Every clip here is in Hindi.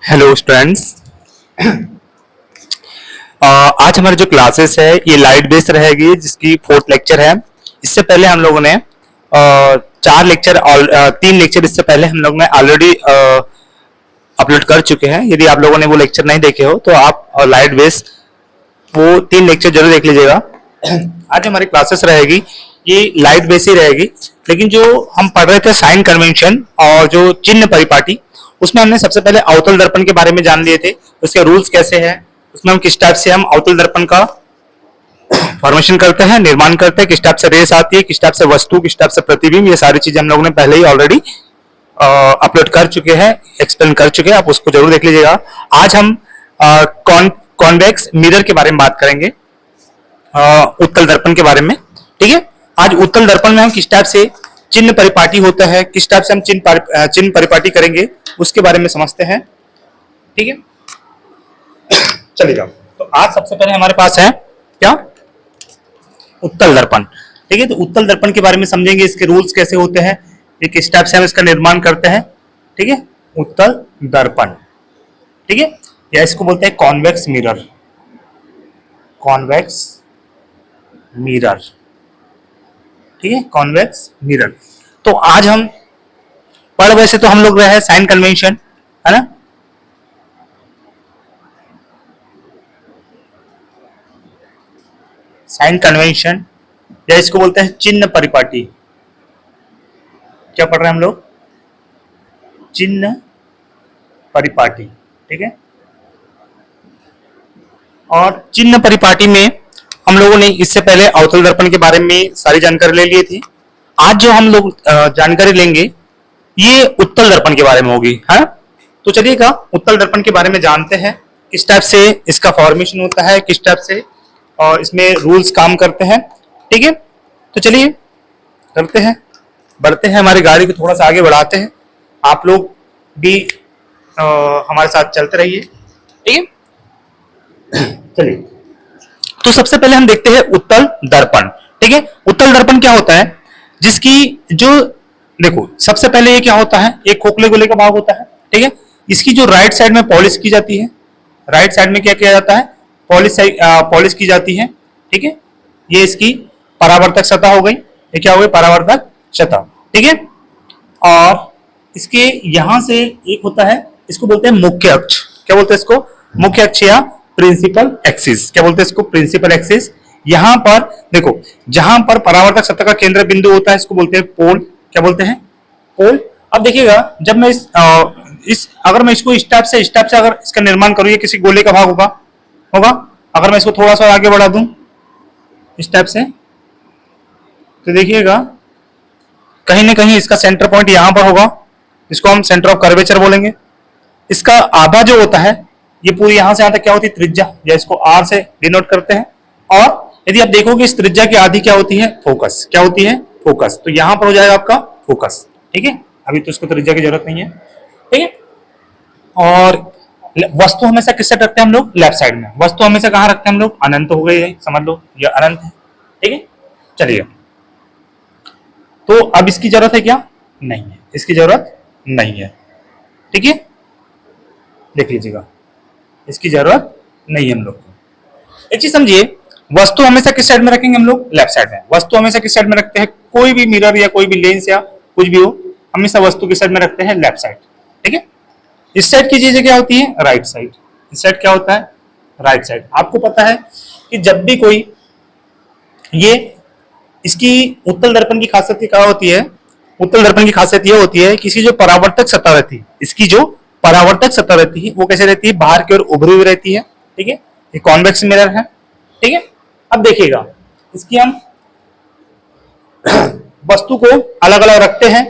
Hello students. आज हमारी जो क्लासेस है ये लाइट बेस्ड रहेगी, जिसकी फोर्थ लेक्चर है। इससे पहले हम लोगों ने तीन लेक्चर इससे पहले हम लोगों ने ऑलरेडी अपलोड कर चुके हैं। यदि आप लोगों ने वो लेक्चर नहीं देखे हो तो आप लाइट बेस्ड वो तीन लेक्चर जरूर देख लीजिएगा। आज हमारी क्लासेस रहेगी ये लाइट बेस्ड ही रहेगी, लेकिन जो हम पढ़ रहे थे साइन कन्वेंशन और जो चिन्ह परिपाटी, उसमें हमने सबसे पहले अवतल दर्पण के बारे में जान लिए थे। उसके रूल्स कैसे हैं, उसमें हम किस टाइप से हम अवतल दर्पण का फॉर्मेशन करते हैं, निर्माण करते हैं, किस टाइप से रेस आती है, किस टाइप से वस्तु, किस टाइप से प्रतिबिंब, ये सारी चीजें हम लोगों ने पहले ही ऑलरेडी अपलोड कर चुके हैं, एक्सप्लेन कर चुके हैं। आप उसको जरूर देख लीजिएगा। आज हम कॉन्वेक्स मिरर के बारे में बात करेंगे, उत्तल दर्पण के बारे में। ठीक है, आज उत्तल दर्पण में हम किस टाइप से चिन्ह परिपाटी होता है, किस टाइप से हम चिन्ह परिपाटी करेंगे, उसके बारे में समझते हैं। ठीक है, चलिए। तो आज सबसे पहले हमारे पास है क्या, उत्तल दर्पण। ठीक है, तो उत्तल दर्पण के बारे में समझेंगे, इसके रूल्स कैसे होते हैं, ये किस टाइप से हम इसका निर्माण करते हैं। ठीक है, उत्तल दर्पण। ठीक है, या इसको बोलते हैं कॉन्वेक्स मिरर, कॉन्वेक्स मिरर। ठीक है, कॉन्वेक्स मिरर। तो आज हम पढ़, वैसे तो हम लोग रहे हैं साइन कन्वेंशन, है ना। साइन कन्वेंशन या इसको बोलते हैं चिन्ह परिपाटी। क्या पढ़ रहे हैं हम लोग, चिन्ह परिपाटी। ठीक है, और चिन्ह परिपाटी में हम लोगों ने इससे पहले अवतल दर्पण के बारे में सारी जानकारी ले ली थी। आज जो हम लोग जानकारी लेंगे ये उत्तल दर्पण के बारे में होगी, है। तो चलिएगा उत्तल दर्पण के बारे में जानते हैं, किस टाइप से इसका फॉर्मेशन होता है, किस टाइप से और इसमें रूल्स काम करते हैं। ठीक है, तो चलिए करते हैं, बढ़ते हैं, हमारी गाड़ी को थोड़ा सा आगे बढ़ाते हैं। आप लोग भी हमारे साथ चलते रहिए। ठीक है, चलिए। तो सबसे पहले हम देखते हैं उत्तल दर्पण। ठीक है, उत्तल दर्पण क्या होता है, जिसकी जो देखो सबसे पहले ये क्या होता है, एक खोखले गोले का भाग होता है। ठीक है, इसकी जो राइट साइड में पॉलिश की जाती है, राइट साइड में क्या किया जाता है, पॉलिश की जाती है। ठीक है, ये इसकी परावर्तक सतह हो गई, ये क्या हो गई, परावर्तक सतह। ठीक है, और इसके यहां से एक होता है, इसको बोलते हैं मुख्य अक्ष। क्या बोलते हैं इसको, मुख्य अक्ष या प्रिंसिपल एक्सिस। क्या बोलते हैं इसको, प्रिंसिपल एक्सिस। यहां पर देखो, जहां पर परावर्तक सतह का केंद्र बिंदु होता है इसको बोलते हैं पोल। क्या बोलते हैं, पोल। अब देखिएगा, जब मैं अगर मैं इसको इस टाइप से अगर इसका निर्माण करूं, ये किसी गोले का भाग होगा। अगर मैं इसको थोड़ा सा आगे बढ़ा दूं इस टाइप से, तो देखिएगा कहीं ना कहीं इसका सेंटर पॉइंट यहां पर होगा, इसको हम सेंटर ऑफ कर्वेचर बोलेंगे। इसका आधा जो होता है, ये पूरी यहां से यहां तक क्या होती है, त्रिज्या, या इसको आर से डिनोट करते हैं। और यदि आप देखोगे इस त्रिज्या की आधी क्या होती है, फोकस। क्या होती है, फोकस। तो यहां पर हो जाएगा आपका फोकस। ठीक है, अभी तो इसको त्रिज्या की जरूरत नहीं है। ठीक है, और वस्तु हमेशा किससे रखते हैं हम लोग, लेफ्ट साइड में। वस्तु हमेशा कहां रखते हैं हम लोग, अनंत हो गई है, समझ लो ये अनंत है। ठीक है, चलिए। तो अब इसकी जरूरत है क्या, नहीं है, इसकी जरूरत नहीं है। ठीक है, देख लीजिएगा, इसकी जरूरत नहीं है हम लोग को। एक चीज समझिए, वस्तु हमेशा किस साइड में रखेंगे हम लोग, लेफ्ट साइड में। वस्तु हमेशा किस साइड में रखते हैं, कोई भी मिरर या कोई भी लेंस या कुछ भी हो, हमेशा वस्तु किस साइड में रखते हैं, लेफ्ट साइड। ठीक है, इस साइड की चीजें क्या होती है, राइट साइड। इस साइड क्या होता है, राइट साइड। आपको पता है कि जब भी कोई, ये इसकी उत्तल दर्पण की खासियत क्या होती है, उत्तल दर्पण की खासियत यह होती है कि इसकी जो परावर्तक सतह रहती है, इसकी जो परावर्तक सतह रहती है वो कैसे रहती है, बाहर की ओर उभरी हुई रहती है। ठीक है, ये कॉन्वेक्स मिरर है। ठीक है, अब देखिएगा, इसकी हम वस्तु को अलग अलग रखते हैं।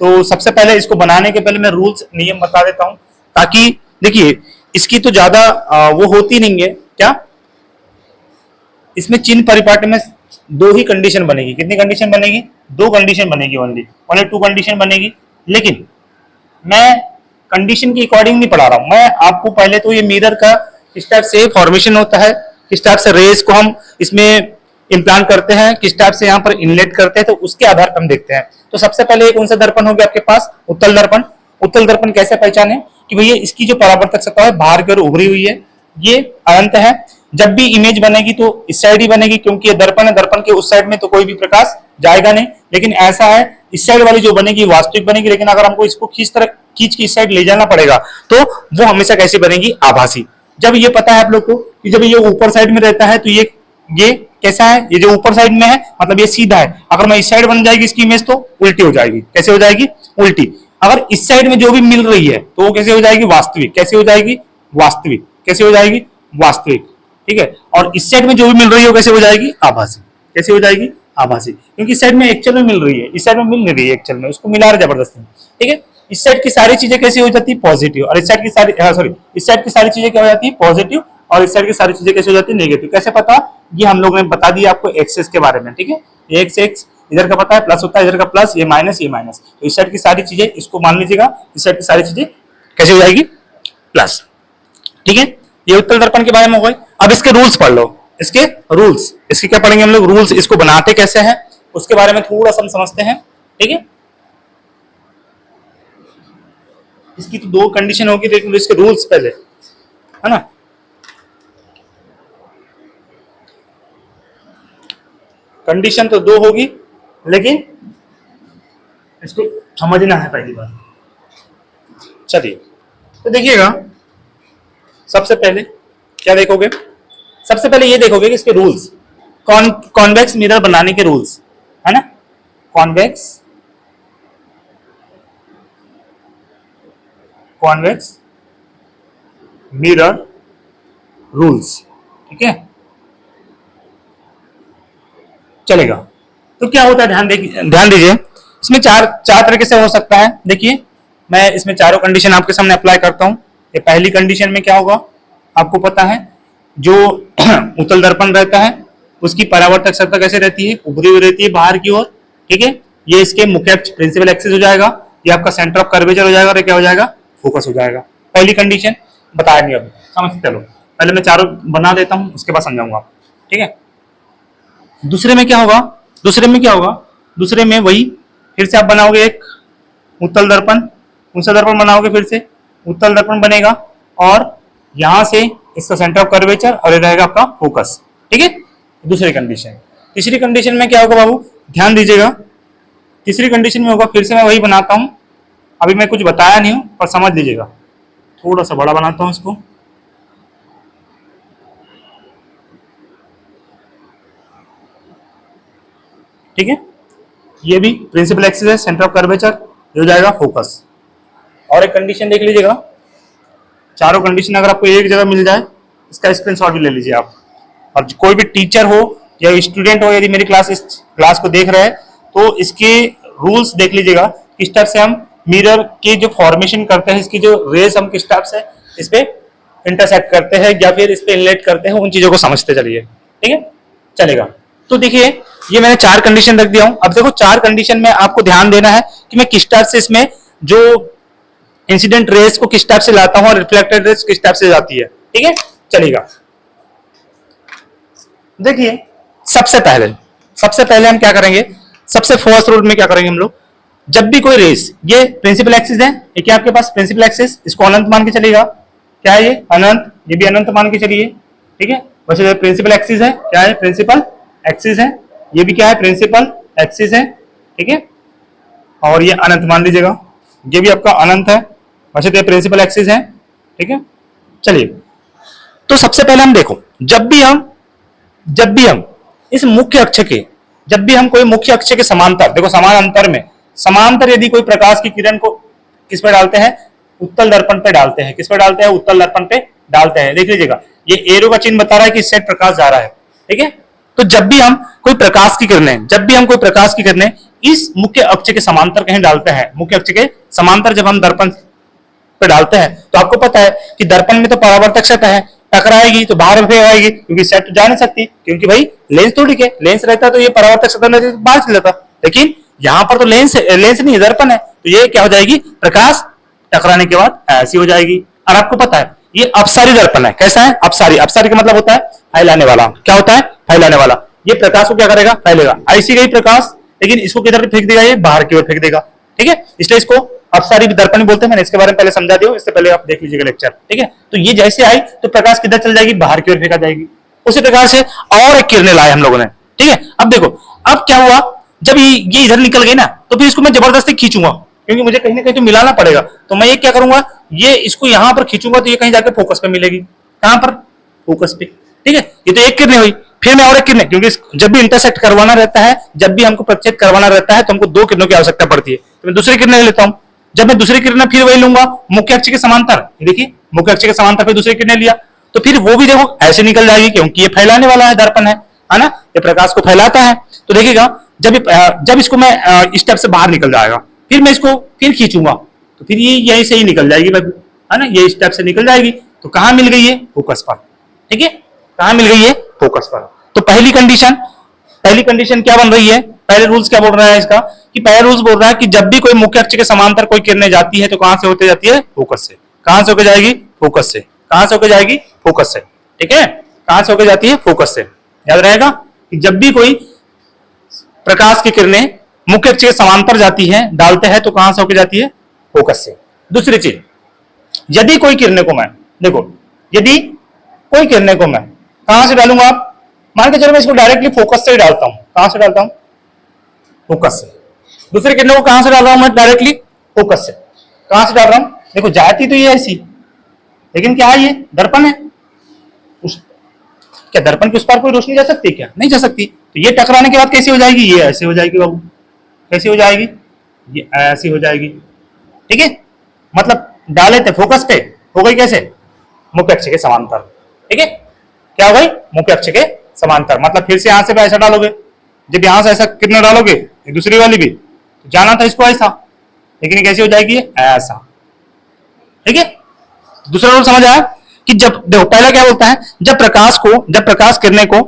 तो सबसे पहले इसको बनाने के पहले मैं रूल्स नियम बता देता हूं, ताकि देखिए इसकी तो ज्यादा वो होती नहीं है। क्या, इसमें चिन्ह परिपाटी में दो ही कंडीशन बनेगी। कितनी कंडीशन बनेगी, दो कंडीशन बनेगी, ओनली 2 कंडीशन बनेगी। लेकिन मैं कंडीशन के अकॉर्डिंग नहीं पढ़ा रहा हूं, मैं आपको पहले तो ये मिरर का किस टाइप से फॉर्मेशन होता है, किस टाइप से रेस को हम इसमें इम्प्लांट करते हैं, किस टाइप से यहाँ पर इनलेट करते हैं, तो उसके आधार पर हम देखते हैं। तो सबसे पहले कौन सा दर्पण हो गया आपके पास, उत्तल दर्पण। उत्तल दर्पण कैसे पहचाने, कि भैया इसकी जो परावर्तक सतह है बाहर की ओर उभरी हुई है, ये अनंत है। जब भी इमेज बनेगी तो इस साइड ही बनेगी, क्योंकि ये दर्पण है, दर्पण के उस साइड में तो कोई भी प्रकाश जाएगा नहीं। लेकिन ऐसा है इस साइड वाली जो बनेगी वास्तविक बनेगी, लेकिन अगर हमको इसको खींच के इस साइड ले जाना पड़ेगा तो वो हमेशा कैसी बनेगी, आभासी। जब ये पता है आप लोग को कि जब ये ऊपर साइड में रहता है तो ये कैसा है, ये जो ऊपर साइड में है मतलब ये सीधा है। अगर मैं इस साइड बन जाएगी इसकी इमेज तो उल्टी हो जाएगी। कैसे हो जाएगी, उल्टी। अगर इस साइड में जो भी मिल रही है तो वो कैसे हो जाएगी, वास्तविक। कैसे हो जाएगी, वास्तविक। कैसे हो जाएगी, वास्तविक। ठीक है। और इस साइड में जो भी मिल रही है वो कैसे हो जाएगी, आभासी। कैसे हो जाएगी, आभासी। क्योंकि इस साइड में एक्चुअल में मिल रही है, इस साइड में मिल नहीं रही है एक्चुअल में, उसको मिला रहा जबरदस्ती। ठीक है। इस साइड की सारी चीजें कैसी हो जाती है, पॉजिटिव। और इस साइड की सारी इस साइड की सारी चीजें क्या हो जाती है, पॉजिटिव। और इस साइड की सारी चीजें कैसे हो जाती है, नेगेटिव। कैसे पता, ये हम लोग ने बता दिया आपको एक्सेस के बारे में। ठीक है। एक्स एक्स इधर का पता है, प्लस होता है, इधर का प्लस, ये माइनस, ये माइनस। तो इस साइड की सारी चीजें इसको मान लीजिएगा, इस साइड की सारी चीजें कैसे हो जाएगी, प्लस। ठीक है। ये उत्तल दर्पण के बारे में हो गई। अब इसके रूल्स पढ़ लो, इसके रूल्स। इसके क्या पढ़ेंगे हम लोग, रूल्स। इसको बनाते कैसे हैं उसके बारे में थोड़ा सा हम समझते हैं। ठीक है। इसकी तो दो कंडीशन होगी, लेकिन इसके रूल्स पहले, है ना। कंडीशन तो दो होगी, लेकिन इसको समझना है पहली बार। चलिए तो देखिएगा, सबसे पहले क्या देखोगे, सबसे पहले ये देखोगे कि इसके रूल्स, कॉन्वेक्स मिरर बनाने के रूल्स, है ना। Convex mirror rules. ठीक है, चलेगा। तो क्या होता है, ध्यान दीजिए। इसमें चार तरीके से हो सकता है। देखिए मैं इसमें चारों कंडीशन आपके सामने अप्लाई करता हूं। ये पहली कंडीशन में क्या होगा, आपको पता है, जो उत्तल दर्पण रहता है उसकी परावर्तक सतह कैसे रहती है, उभरी हुई रहती है बाहर की ओर। ठीक है। ये इसके मुख्य अक्ष प्रिंसिपल एक्सिस हो जाएगा, ये आपका सेंटर ऑफ कर्वेचर हो जाएगा, और क्या हो जाएगा, फोकस हो जाएगा। पहली कंडीशन बताया नहीं, अभी समझ चलो। पहले मैं चारों बना देता हूं, उसके बाद समझाऊंगा। ठीक है। दूसरे में क्या होगा, दूसरे में वही फिर से आप बनाओगे एक उत्तल दर्पण बनाओगे, फिर से उत्तल दर्पण बनेगा, और यहां से इसका सेंटर ऑफ कर्वेचर, और ये रहेगा आपका फोकस। ठीक है। दूसरी कंडीशन। तीसरी कंडीशन में क्या होगा बाबू, ध्यान दीजिएगा। तीसरी कंडीशन में होगा, फिर से मैं वही बनाता हूं, अभी मैं कुछ बताया नहीं हूं पर समझ लीजिएगा। थोड़ा सा बड़ा बनाता हूं इसको। ठीक है। ये भी प्रिंसिपल एक्सिस है, सेंटर ऑफ कर्वेचर, हो जाएगा फोकस। और एक कंडीशन देख लीजिएगा, चारों कंडीशन अगर आपको एक जगह मिल जाए, इसका स्क्रीनशॉट भी ले लीजिए आप। और कोई भी टीचर हो या स्टूडेंट हो, यदि मेरी इस क्लास को देख रहे हैं तो इसके रूल्स देख लीजिएगा, किस टाइप से हम मिरर के जो फॉर्मेशन करते हैं, इसकी जो रेस हम किस टाइप से इस पे इंटरसेक्ट करते हैं या फिर इस पे इनलेट करते हैं, उन चीजों को समझते चलिए। ठीक है, चलेगा। तो देखिए ये मैंने चार कंडीशन रख दिया हूं। अब देखो चार कंडीशन में आपको ध्यान देना है कि मैं किस टाइप से इसमें जो इंसिडेंट रेस को किस टाइप से लाता हूं और रिफ्लेक्टेड रेस किस टाइप से जाती है। ठीक है, चलेगा। देखिए सबसे पहले हम क्या करेंगे, सबसे फर्स्ट रूल में क्या करेंगे हम लोग, जब भी कोई रेस, ये प्रिंसिपल एक्सिस है, ये क्या आपके पास प्रिंसिपल एक्सिस, इसको अनंत मान के चलेगा। क्या है ये, अनंत, ये भी अनंत मान के चलिए। ठीक है, वैसे प्रिंसिपल एक्सिस है, क्या है, प्रिंसिपल एक्सिस है, ये भी क्या है, प्रिंसिपल एक्सिस है। ठीक है, और ये अनंत मान लीजिएगा, ये भी आपका अनंत है, वैसे तो प्रिंसिपल एक्सिस है। ठीक है, चलिए। तो सबसे पहले हम देखो, जब भी हम इस मुख्य अक्ष के, जब भी हम कोई मुख्य अक्ष के समांतर, देखो समान अंतर में समांतर यदि कोई प्रकाश की किरण को किस पे डालते हैं, उत्तल दर्पण पे डालते हैं। किस पे डालते हैं, उत्तल दर्पण पे डालते हैं। देख लीजिएगा ये एरो का चिन्ह बता रहा है कि इस साइड प्रकाश जा रहा है। ठीक है, तो जब भी हम कोई प्रकाश की किरणें इस मुख्य अक्ष के समांतर कहीं डालते हैं, मुख्य अक्ष के समांतर जब हम दर्पण पे डालते हैं, तो आपको पता है कि दर्पण में तो परावर्तक सतह है, टकराएगी तो बाहर फिर आएगी, क्योंकि सेट तो जा नहीं सकती, क्योंकि भाई लेंस थोड़ी के, लेंस रहता तो ये परावर्तक सतह रहती तो बाहर चल जाता। लेकिन यहाँ पर तो लेंस नहीं है, दर्पण है, तो ये क्या हो जाएगी, प्रकाश टकराने के बाद ऐसी हो जाएगी। और आपको पता है ये अपसारी दर्पण है। कैसा है, अपसारी का मतलब होता है फैलाने वाला। क्या होता है, फैलाने वाला। ये प्रकाश को क्या करेगा, फैलेगा। ऐसी गई प्रकाश, लेकिन इसको किधर फेंक देगा, ये बाहर की ओर फेंक देगा। ठीक है, इसलिए इसको अपसारी दर्पण बोलते हैं, मैंने इसके बारे में पहले समझा दिया, इससे पहले आप देख लीजिएगा लेक्चर, ठीक है। तो ये जैसे आई तो प्रकाश किधर चल जाएगी, बाहर की ओर फेंका जाएगी। उसी प्रकार से और एक किरणें लाए हम लोगों ने, ठीक है। अब देखो, अब क्या हुआ, जब ये इधर निकल गई ना, तो फिर इसको मैं जबरदस्ती खींचूंगा, क्योंकि मुझे कहीं ना कहीं तो मिलाना पड़ेगा। तो मैं ये क्या करूंगा, ये इसको यहां पर खींचूंगा, तो ये कहीं जाकर फोकस पे मिलेगी। कहां पर, फोकस पे, ठीक है। ये तो एक किरण हुई, फिर मैं और एक किरण, क्योंकि जब भी इंटरसेक्ट करवाना रहता है, जब भी हमको प्रक्षेप करवाना रहता है, तो हमको दो किरणों की आवश्यकता पड़ती है। तो मैं दूसरी किरण ले लेता हूं। जब मैं दूसरी किरण फिर वही लूंगा, मुख्य अक्ष के समांतर, देखिए मुख्य अक्ष के समांतर पे दूसरी किरण लिया, तो फिर वो भी देखो ऐसे निकल जाएगी, क्योंकि ये फैलाने वाला है, दर्पण है ना, ये प्रकाश को फैलाता है। तो देखिएगा, जब इसको मैं स्टेप से बाहर निकल जाएगा, फिर मैं इसको फिर खींचूंगा, तो फिर ये यहीं से ही निकल जाएगी, है ना, ये स्टेप से निकल जाएगी। तो कहां मिल गई है, फोकस पर, ठीक है, कहां मिल गई है, फोकस पर। तो पहली कंडीशन क्या बन रही है, पहले रूल्स क्या बोल रहा है इसका, कि पहला रूल्स बोल रहा है कि जब भी कोई मुख्य अक्ष के समांतर कोई किरणें जाती है, तो कहां से होते जाती है, फोकस से। कहां से होकर जाएगी, फोकस से। कहां से होकर जाएगी, फोकस से, ठीक है। कहां से होकर जाती है, फोकस से। याद रहेगा कि जब भी कोई प्रकाश की किरणें मुख्य अक्ष के समांतर जाती है, डालते हैं, तो कहां से होकर जाती है, फोकस से। दूसरी चीज, यदि कोई किरणें को मैं, देखो, यदि कोई किरणें को मैं कहां से डालूंगा, आप मान के चलो मैं इसको डायरेक्टली फोकस से ही डालता हूं। कहां से डालता हूं, फोकस से। दूसरे किरणों को कहां से डाल रहा हूं मैं, डायरेक्टली फोकस से। कहां से डाल रहा हूं, देखो जाती तो ये ऐसी, लेकिन क्या है, ये दर्पण है, क्या दर्पण के उस पार कोई रोशनी जा सकती है, क्या नहीं जा सकती। तो ये टकराने के बाद कैसी हो जाएगी, ये ऐसे हो जाएगी बाबू, कैसी हो जाएगी, ये ऐसी हो जाएगी, ठीक है। मतलब डाले थे फोकस पे, हो गई कैसे, मुख्य अक्ष के समांतर, ठीक है। क्या हो गई, मुख्य अक्ष के समांतर। मतलब फिर से यहां से ऐसा डालोगे, जब यहां से ऐसा कितना डालोगे, दूसरी वाली भी तो जाना था इसको ऐसा, लेकिन कैसी हो जाएगी, ऐसा, ठीक है। दूसरा रूल समझ आया, कि जब देखो पहला क्या बोलता है, जब प्रकाश किरणें को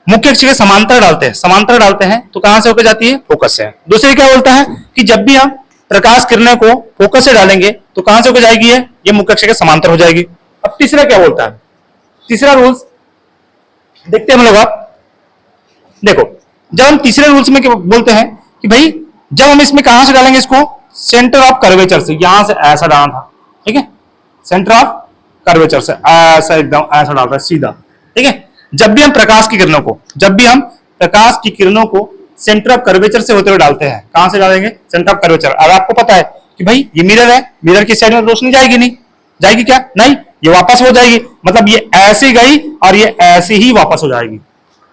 मुख्य अक्ष के समांतर डालते हैं, तो कहां से होकर जाती है, फोकस से। दूसरी क्या बोलता है, कि जब भी हम प्रकाश किरणें को फोकस से डालेंगे, तो कहां से होकर जाएगी, ये मुख्य अक्ष के समांतर हो जाएगी। अब तीसरा क्या बोलता है, तीसरा रूल्स देखते हैं हम लोग। आप देखो, जब हम तीसरे रूल्स में क्या बोलते हैं, कि भाई जब हम इसमें कहां से डालेंगे, इसको सेंटर ऑफ कर्वेचर से, यहां से ऐसा डालना था, ठीक है, सेंटर ऑफ कर्वेचर से ऐसा एकदम ऐसा डालता है सीधा, ठीक है। जब भी हम प्रकाश की किरणों को सेंटर ऑफ कर्वेचर से होते हुए डालते हैं, कहां से डालेंगे, सेंटर ऑफ कर्वेचर। अब आपको पता है कि भाई ये मिरर है, मिरर की साइड में रोशनी जाएगी नहीं, जाएगी क्या, नहीं, ये वापस हो जाएगी, मतलब ये ऐसे गई और ये ऐसे ही वापस हो जाएगी,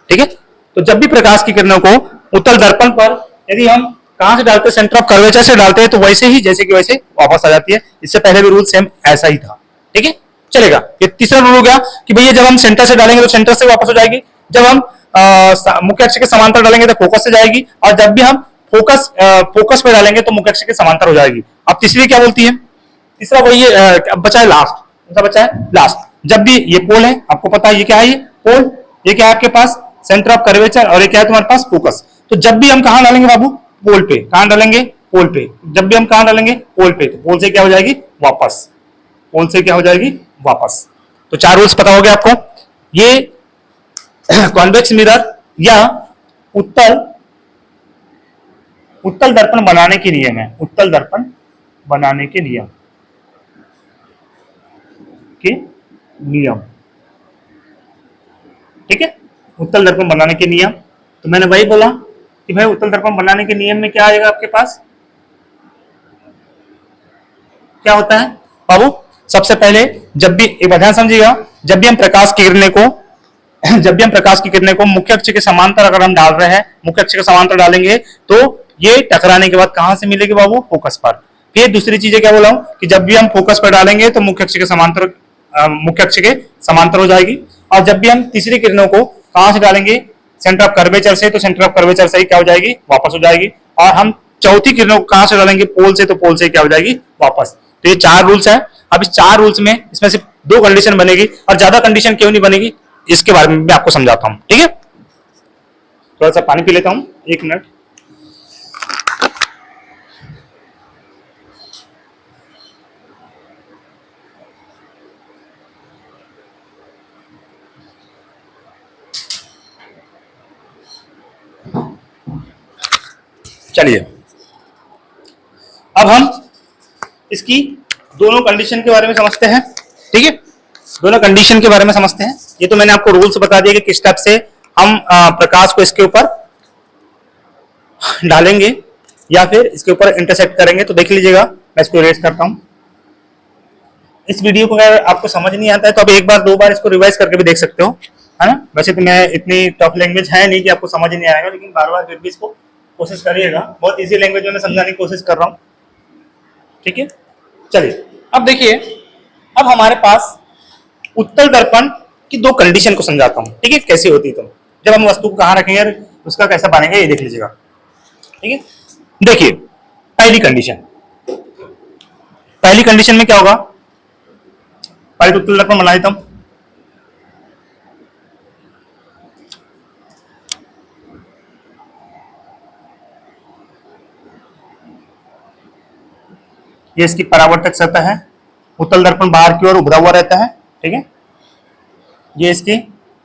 ठीक है। तो जब भी प्रकाश की किरणों को उत्तल दर्पण पर यदि हम कहां से डालते हैं, सेंटर ऑफ कर्वेचर से डालते हैं, तो वैसे ही जैसे कि वैसे वापस आ जाती है। इससे पहले भी रूल सेम ऐसा ही था, ठीक है, चलेगा। ये तीसरा रूल हो गया कि भैया जब हम सेंटर से डालेंगे तो सेंटर से वापस हो जाएगी, जब हम मुख्य अक्ष के समांतर डालेंगे तो फोकस से जाएगी, और जब भी हम फोकस पे डालेंगे तो मुख्य अक्ष के समांतर हो जाएगी। अब तीसरी क्या बोलती है, तीसरा वही अब बचा है लास्ट, बचा है लास्ट। जब भी ये पोल है, आपको पता है ये क्या है, ये पोल, ये क्या है आपके पास, सेंटर ऑफ कर्वेचर, और ये क्या है तुम्हारे पास, फोकस। तो जब भी हम कहां डालेंगे बाबू, पोल पे, कहां डालेंगे, पोल पे। जब भी हम कहां डालेंगे, पोल पे, तो पोल से क्या हो जाएगी, वापस, पोल से क्या हो जाएगी, वापस। तो चार रूल्स पता हो गया आपको। ये कॉन्वेक्स मिरर या उत्तल उत्तल दर्पण बनाने के नियम है, उत्तल दर्पण बनाने के नियम के नियम, ठीक है, उत्तल दर्पण बनाने के नियम। तो मैंने वही बोला कि भाई उत्तल दर्पण बनाने के नियम में क्या आएगा आपके पास, क्या होता है बाबू, सबसे पहले जब भी एक बात ध्यान समझिएगा, जब भी हम प्रकाश की किरणें को जब भी हम प्रकाश की किरणें को मुख्य अक्ष के समांतर अगर हम डाल रहे हैं, मुख्य अक्ष के समांतर डालेंगे, तो ये टकराने के बाद कहां से मिलेगी बाबू, फोकस पर। फिर दूसरी चीजें क्या बोला हूं, कि जब भी हम फोकस पर डालेंगे तो मुख्य अक्ष के समांतर हो जाएगी। और जब भी हम तीसरी किरणों को कहां से डालेंगे, सेंटर ऑफ कर्वेचर से, तो सेंटर ऑफ कर्वेचर से ही क्या हो जाएगी, वापस हो जाएगी। और हम चौथी किरणों को कहां से डालेंगे, पोल से, तो पोल से क्या हो जाएगी, वापस। तो ये चार रूल्स है। अब इस चार रूल्स में इसमें सिर्फ दो कंडीशन बनेगी, और ज्यादा कंडीशन क्यों नहीं बनेगी, इसके बारे में मैं आपको समझाता हूं, ठीक है। थोड़ा सा पानी पी लेता हूं, एक मिनट। चलिए, अब हम इसकी दोनों कंडीशन के बारे में समझते हैं। ठीक है, दोनों कंडीशन के बारे में समझते हैं। ये तो मैंने आपको रूल्स बता दिया कि किस टाइप से हम प्रकाश को इसके ऊपर डालेंगे या फिर इसके ऊपर इंटरसेक्ट करेंगे। तो देख लीजिएगा, मैं इसको इरेज करता हूं। इस वीडियो को अगर आपको समझ नहीं आता है तो आप एक बार दो बार इसको रिवाइज करके भी देख सकते हो, है ना। वैसे तो मैं इतनी टफ लैंग्वेज है नहीं कि आपको समझ नहीं आएगा, लेकिन बार बार फिर भी इसको कोशिश करिएगा। बहुत इजी लैंग्वेज में मैं समझाने की कोशिश कर रहा हूँ। ठीक है, चलिए अब देखिए, अब हमारे पास उत्तल दर्पण की दो कंडीशन को समझाता हूँ। ठीक है, कैसी होती है तो जब हम वस्तु को कहाँ रखेंगे और उसका कैसा बनेगा ये देख लीजिएगा। ठीक है, देखिए पहली कंडीशन में क्या होगा, पहले तो उत्तल दर्पण बना देता हूं। ये इसकी परावर्तक सतह है। उत्तल दर्पण बाहर की ओर उभरा हुआ रहता है। ठीक है, ये इसकी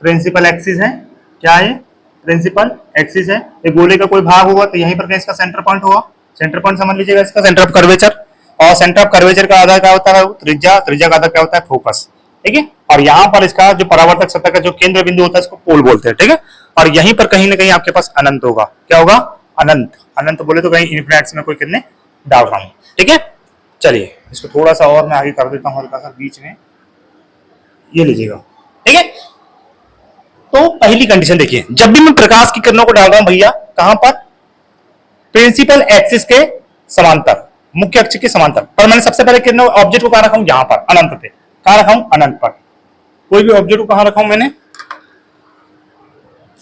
प्रिंसिपल एक्सिस है। क्या है, प्रिंसिपल एक्सिस है। ये गोले का कोई भाग होगा तो यहीं पर इसका सेंटर पॉइंट होगा। सेंटर पॉइंट समझ लीजिएगा, इसका सेंटर ऑफ कर्वेचर। और सेंटर ऑफ कर्वेचर का आधार क्या होता है, त्रिज्या। त्रिज्या का आधार क्या होता है, फोकस। ठीक है, और यहाँ पर इसका जो परावर्तक सतह का जो केंद्र बिंदु होता है इसको पोल बोलते हैं। ठीक है, और यहीं पर कहीं ना कहीं आपके पास अनंत होगा। क्या होगा, अनंत। अनंत बोले तो कहीं इन्फिनिट में कोई कितने डाल रहा हूं। ठीक है, चलिए इसको थोड़ा सा और मैं आगे कर देता हूँ, हल्का सा बीच में ये लीजिएगा। ठीक है, तो पहली कंडीशन देखिए, जब भी मैं प्रकाश की किरणों को डाल रहा हूं भैया, कहां पर, प्रिंसिपल एक्सिस के समांतर, मुख्य अक्ष के समांतर। पर मैंने सबसे पहले किरणों ऑब्जेक्ट को कहां रखा हूं, यहां पर अनंत पे। कहां रखा हूं, अनंत पर। कोई भी ऑब्जेक्ट को कहां रखा हूं मैंने,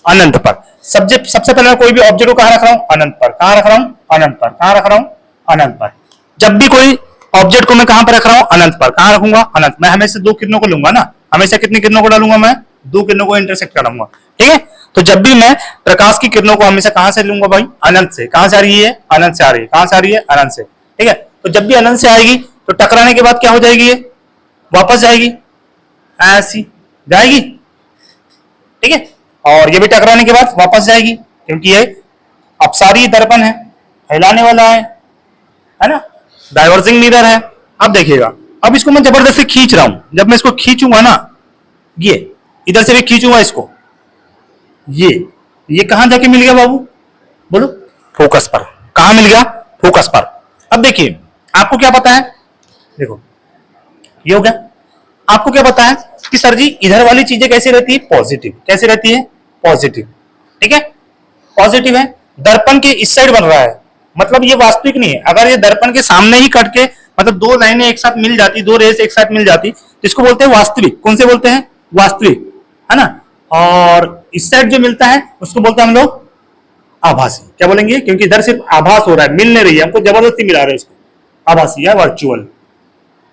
अनंत पर। सब्जेक्ट सबसे पहले कोई भी ऑब्जेक्ट को कहां रख रहा हूं, अनंत पर। कहां रख रहा हूं, अनंत पर। कहां रख रहा हूं, अनंत पर। जब भी कोई ऑब्जेक्ट को मैं कहां पर रख रहा हूं, अनंत पर। कहां रखूंगा, अनंत। मैं हमेशा दो किरणों को लूंगा ना, हमेशा कितनी किरणों को डालूंगा मैं, दो किरणों को इंटरसेक्ट कराऊंगा। ठीक है, तो जब भी मैं प्रकाश की किरणों को हमेशा कहां से लूंगा भाई, अनंत से। कहां से आ रही है, अनंत से आ रही है। कहां से आ रही है, अनंत से। ठीक है, तो जब भी अनंत से आएगी तो टकराने के बाद क्या हो जाएगी, ये वापस जाएगी, ऐसी जाएगी। ठीक है, और ये भी टकराने के बाद वापस जाएगी, क्योंकि ये अपसारी दर्पण है, फैलाने वाला है ना, डाइवर्जिंग मिरर है। अब देखिएगा, अब इसको मैं जबरदस्ती खींच रहा हूं। जब मैं इसको खींचूंगा ना, ये इधर से भी खींचूंगा इसको, ये कहां जाके मिल गया बाबू, बोलो, फोकस पर। कहां मिल गया, फोकस पर। अब देखिए, आपको क्या पता है, देखो ये हो गया। आपको क्या पता है कि सर जी इधर वाली चीजें कैसी रहती है, पॉजिटिव। कैसी रहती है, पॉजिटिव। ठीक है, पॉजिटिव है। दर्पण के इस साइड बन रहा है, मतलब ये वास्तविक नहीं है। अगर ये दर्पण के सामने ही कट के, मतलब दो लाइनें एक साथ मिल जाती, दो रेस एक साथ मिल जाती, तो इसको बोलते हैं वास्तविक। कौन से बोलते हैं, वास्तविक, है ना। और इस साइड जो मिलता है उसको बोलते हैं हम लोग आभासी। क्या बोलेंगे, क्योंकि इधर सिर्फ आभास हो रहा है, मिल नहीं रही है, हमको जबरदस्ती मिला रहे हैं इसको, आभासी या वर्चुअल।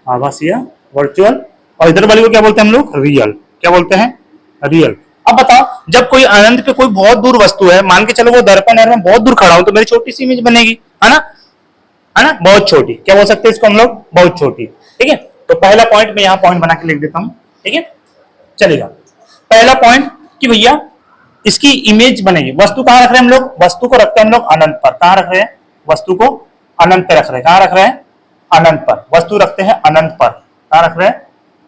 आभासी या वर्चुअल। और इधर वाली को क्या बोलते हैं हम लोग, रियल। क्या बोलते हैं, रियल। अब बताओ, जब कोई अनंत पे कोई बहुत दूर वस्तु है, मान के चलो वो दर्पण है, मैं बहुत दूर खड़ा हूं, तो मेरी छोटी सी इमेज बनेगी, है ना, है ना, बहुत छोटी। क्या बोल सकते हैं इसको हम लोग, बहुत छोटी। ठीक है, तो पहला पॉइंट मैं यहां पॉइंट बना के लिख देता हूं। ठीक है, चलेगा। पहला पॉइंट कि भैया इसकी इमेज बनेगी। वस्तु कहां रख रहे हैं हम लोग, वस्तु को रखते हैं हम लोग अनंत पर। कहां रख रहे हैं, वस्तु को अनंत पे रख रहे हैं। कहां रख रहे हैं, अनंत पर। वस्तु रखते हैं अनंत पर। कहां रख रहे हैं,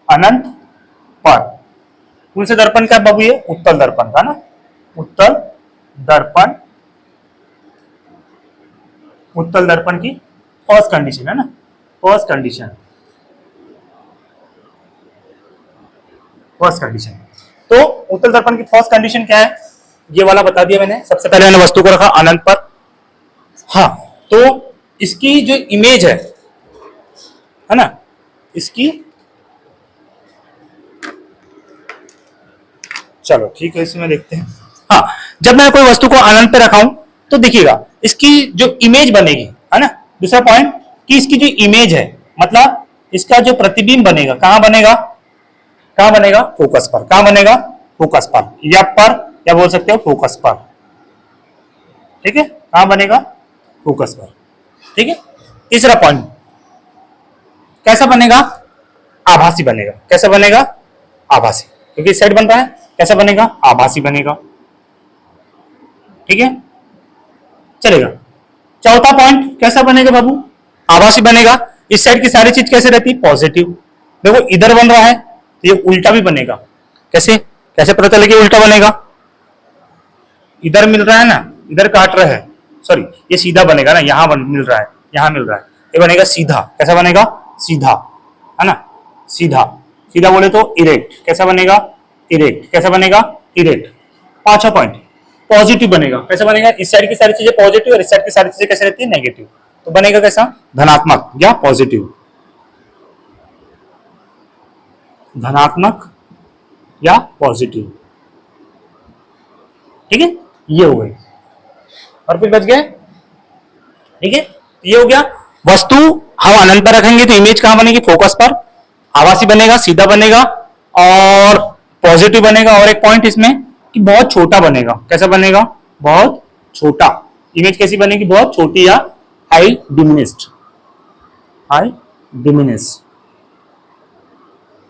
अनंत पर। कौन से दर्पण का बाबू, ये उत्तल दर्पण का ना, उत्तल दर्पण। उत्तल दर्पण की फर्स्ट कंडीशन है ना, फर्स्ट कंडीशन, फर्स्ट कंडीशन। तो उत्तल दर्पण की फर्स्ट कंडीशन क्या है, ये वाला बता दिया मैंने। सबसे पहले मैंने वस्तु को रखा अनंत पर। हाँ, तो इसकी जो इमेज है ना, इसकी, चलो ठीक है, इसमें देखते हैं। हाँ, जब मैं कोई वस्तु को अनंत पे रखा हूं तो देखिएगा इसकी जो इमेज बनेगी, है ना। दूसरा पॉइंट कि इसकी जो इमेज है, मतलब इसका जो प्रतिबिंब बनेगा, कहां बनेगा, कहां बनेगा, फोकस पर। कहां बनेगा, फोकस पर, या पर, या बोल सकते हो फोकस पर। ठीक है, कहां बनेगा, फोकस पर। ठीक है, तीसरा पॉइंट कैसा बनेगा, आभासी बनेगा। कैसा बनेगा, आभासी, क्योंकि इस साइड बन रहा है। कैसा बनेगा, आभासी बनेगा। ठीक है, चलेगा। चौथा पॉइंट कैसा बनेगा बाबू, आभासी बनेगा। इस साइड की सारी चीज कैसे रहती है? पॉजिटिव। देखो इधर बन रहा है तो ये उल्टा भी बनेगा। कैसे कैसे पता चले कि उल्टा बनेगा? इधर मिल रहा है ना, इधर काट रहा है, सॉरी ये सीधा बनेगा ना, यहां मिल रहा है, यहां मिल रहा है, ये बनेगा सीधा। कैसा बनेगा? सीधा, है ना, सीधा। सीधा बोले तो इरेक्ट। कैसा बनेगा? इरेक्ट। कैसा बनेगा? इरेक्ट। पांचवा पॉइंट पॉजिटिव बनेगा। कैसा बनेगा? इस साइड की सारी चीजें पॉजिटिव और इस साइड की सारी चीजें कैसे रहती है? नेगेटिव। तो बनेगा कैसा? धनात्मक या पॉजिटिव। धनात्मक या पॉजिटिव। ठीक है, ये हो गई। और फिर बच गए। ठीक है, ये हो गया। वस्तु हम अनंत पर रखेंगे तो इमेज कहां बनेगी? फोकस पर। आभासी बनेगा, सीधा बनेगा और पॉजिटिव बनेगा। और एक पॉइंट इसमें कि बहुत छोटा बनेगा। कैसा बनेगा? बहुत छोटा। इमेज कैसी बनेगी? बहुत छोटी या हाई डिमिनिस्ड। High diminished.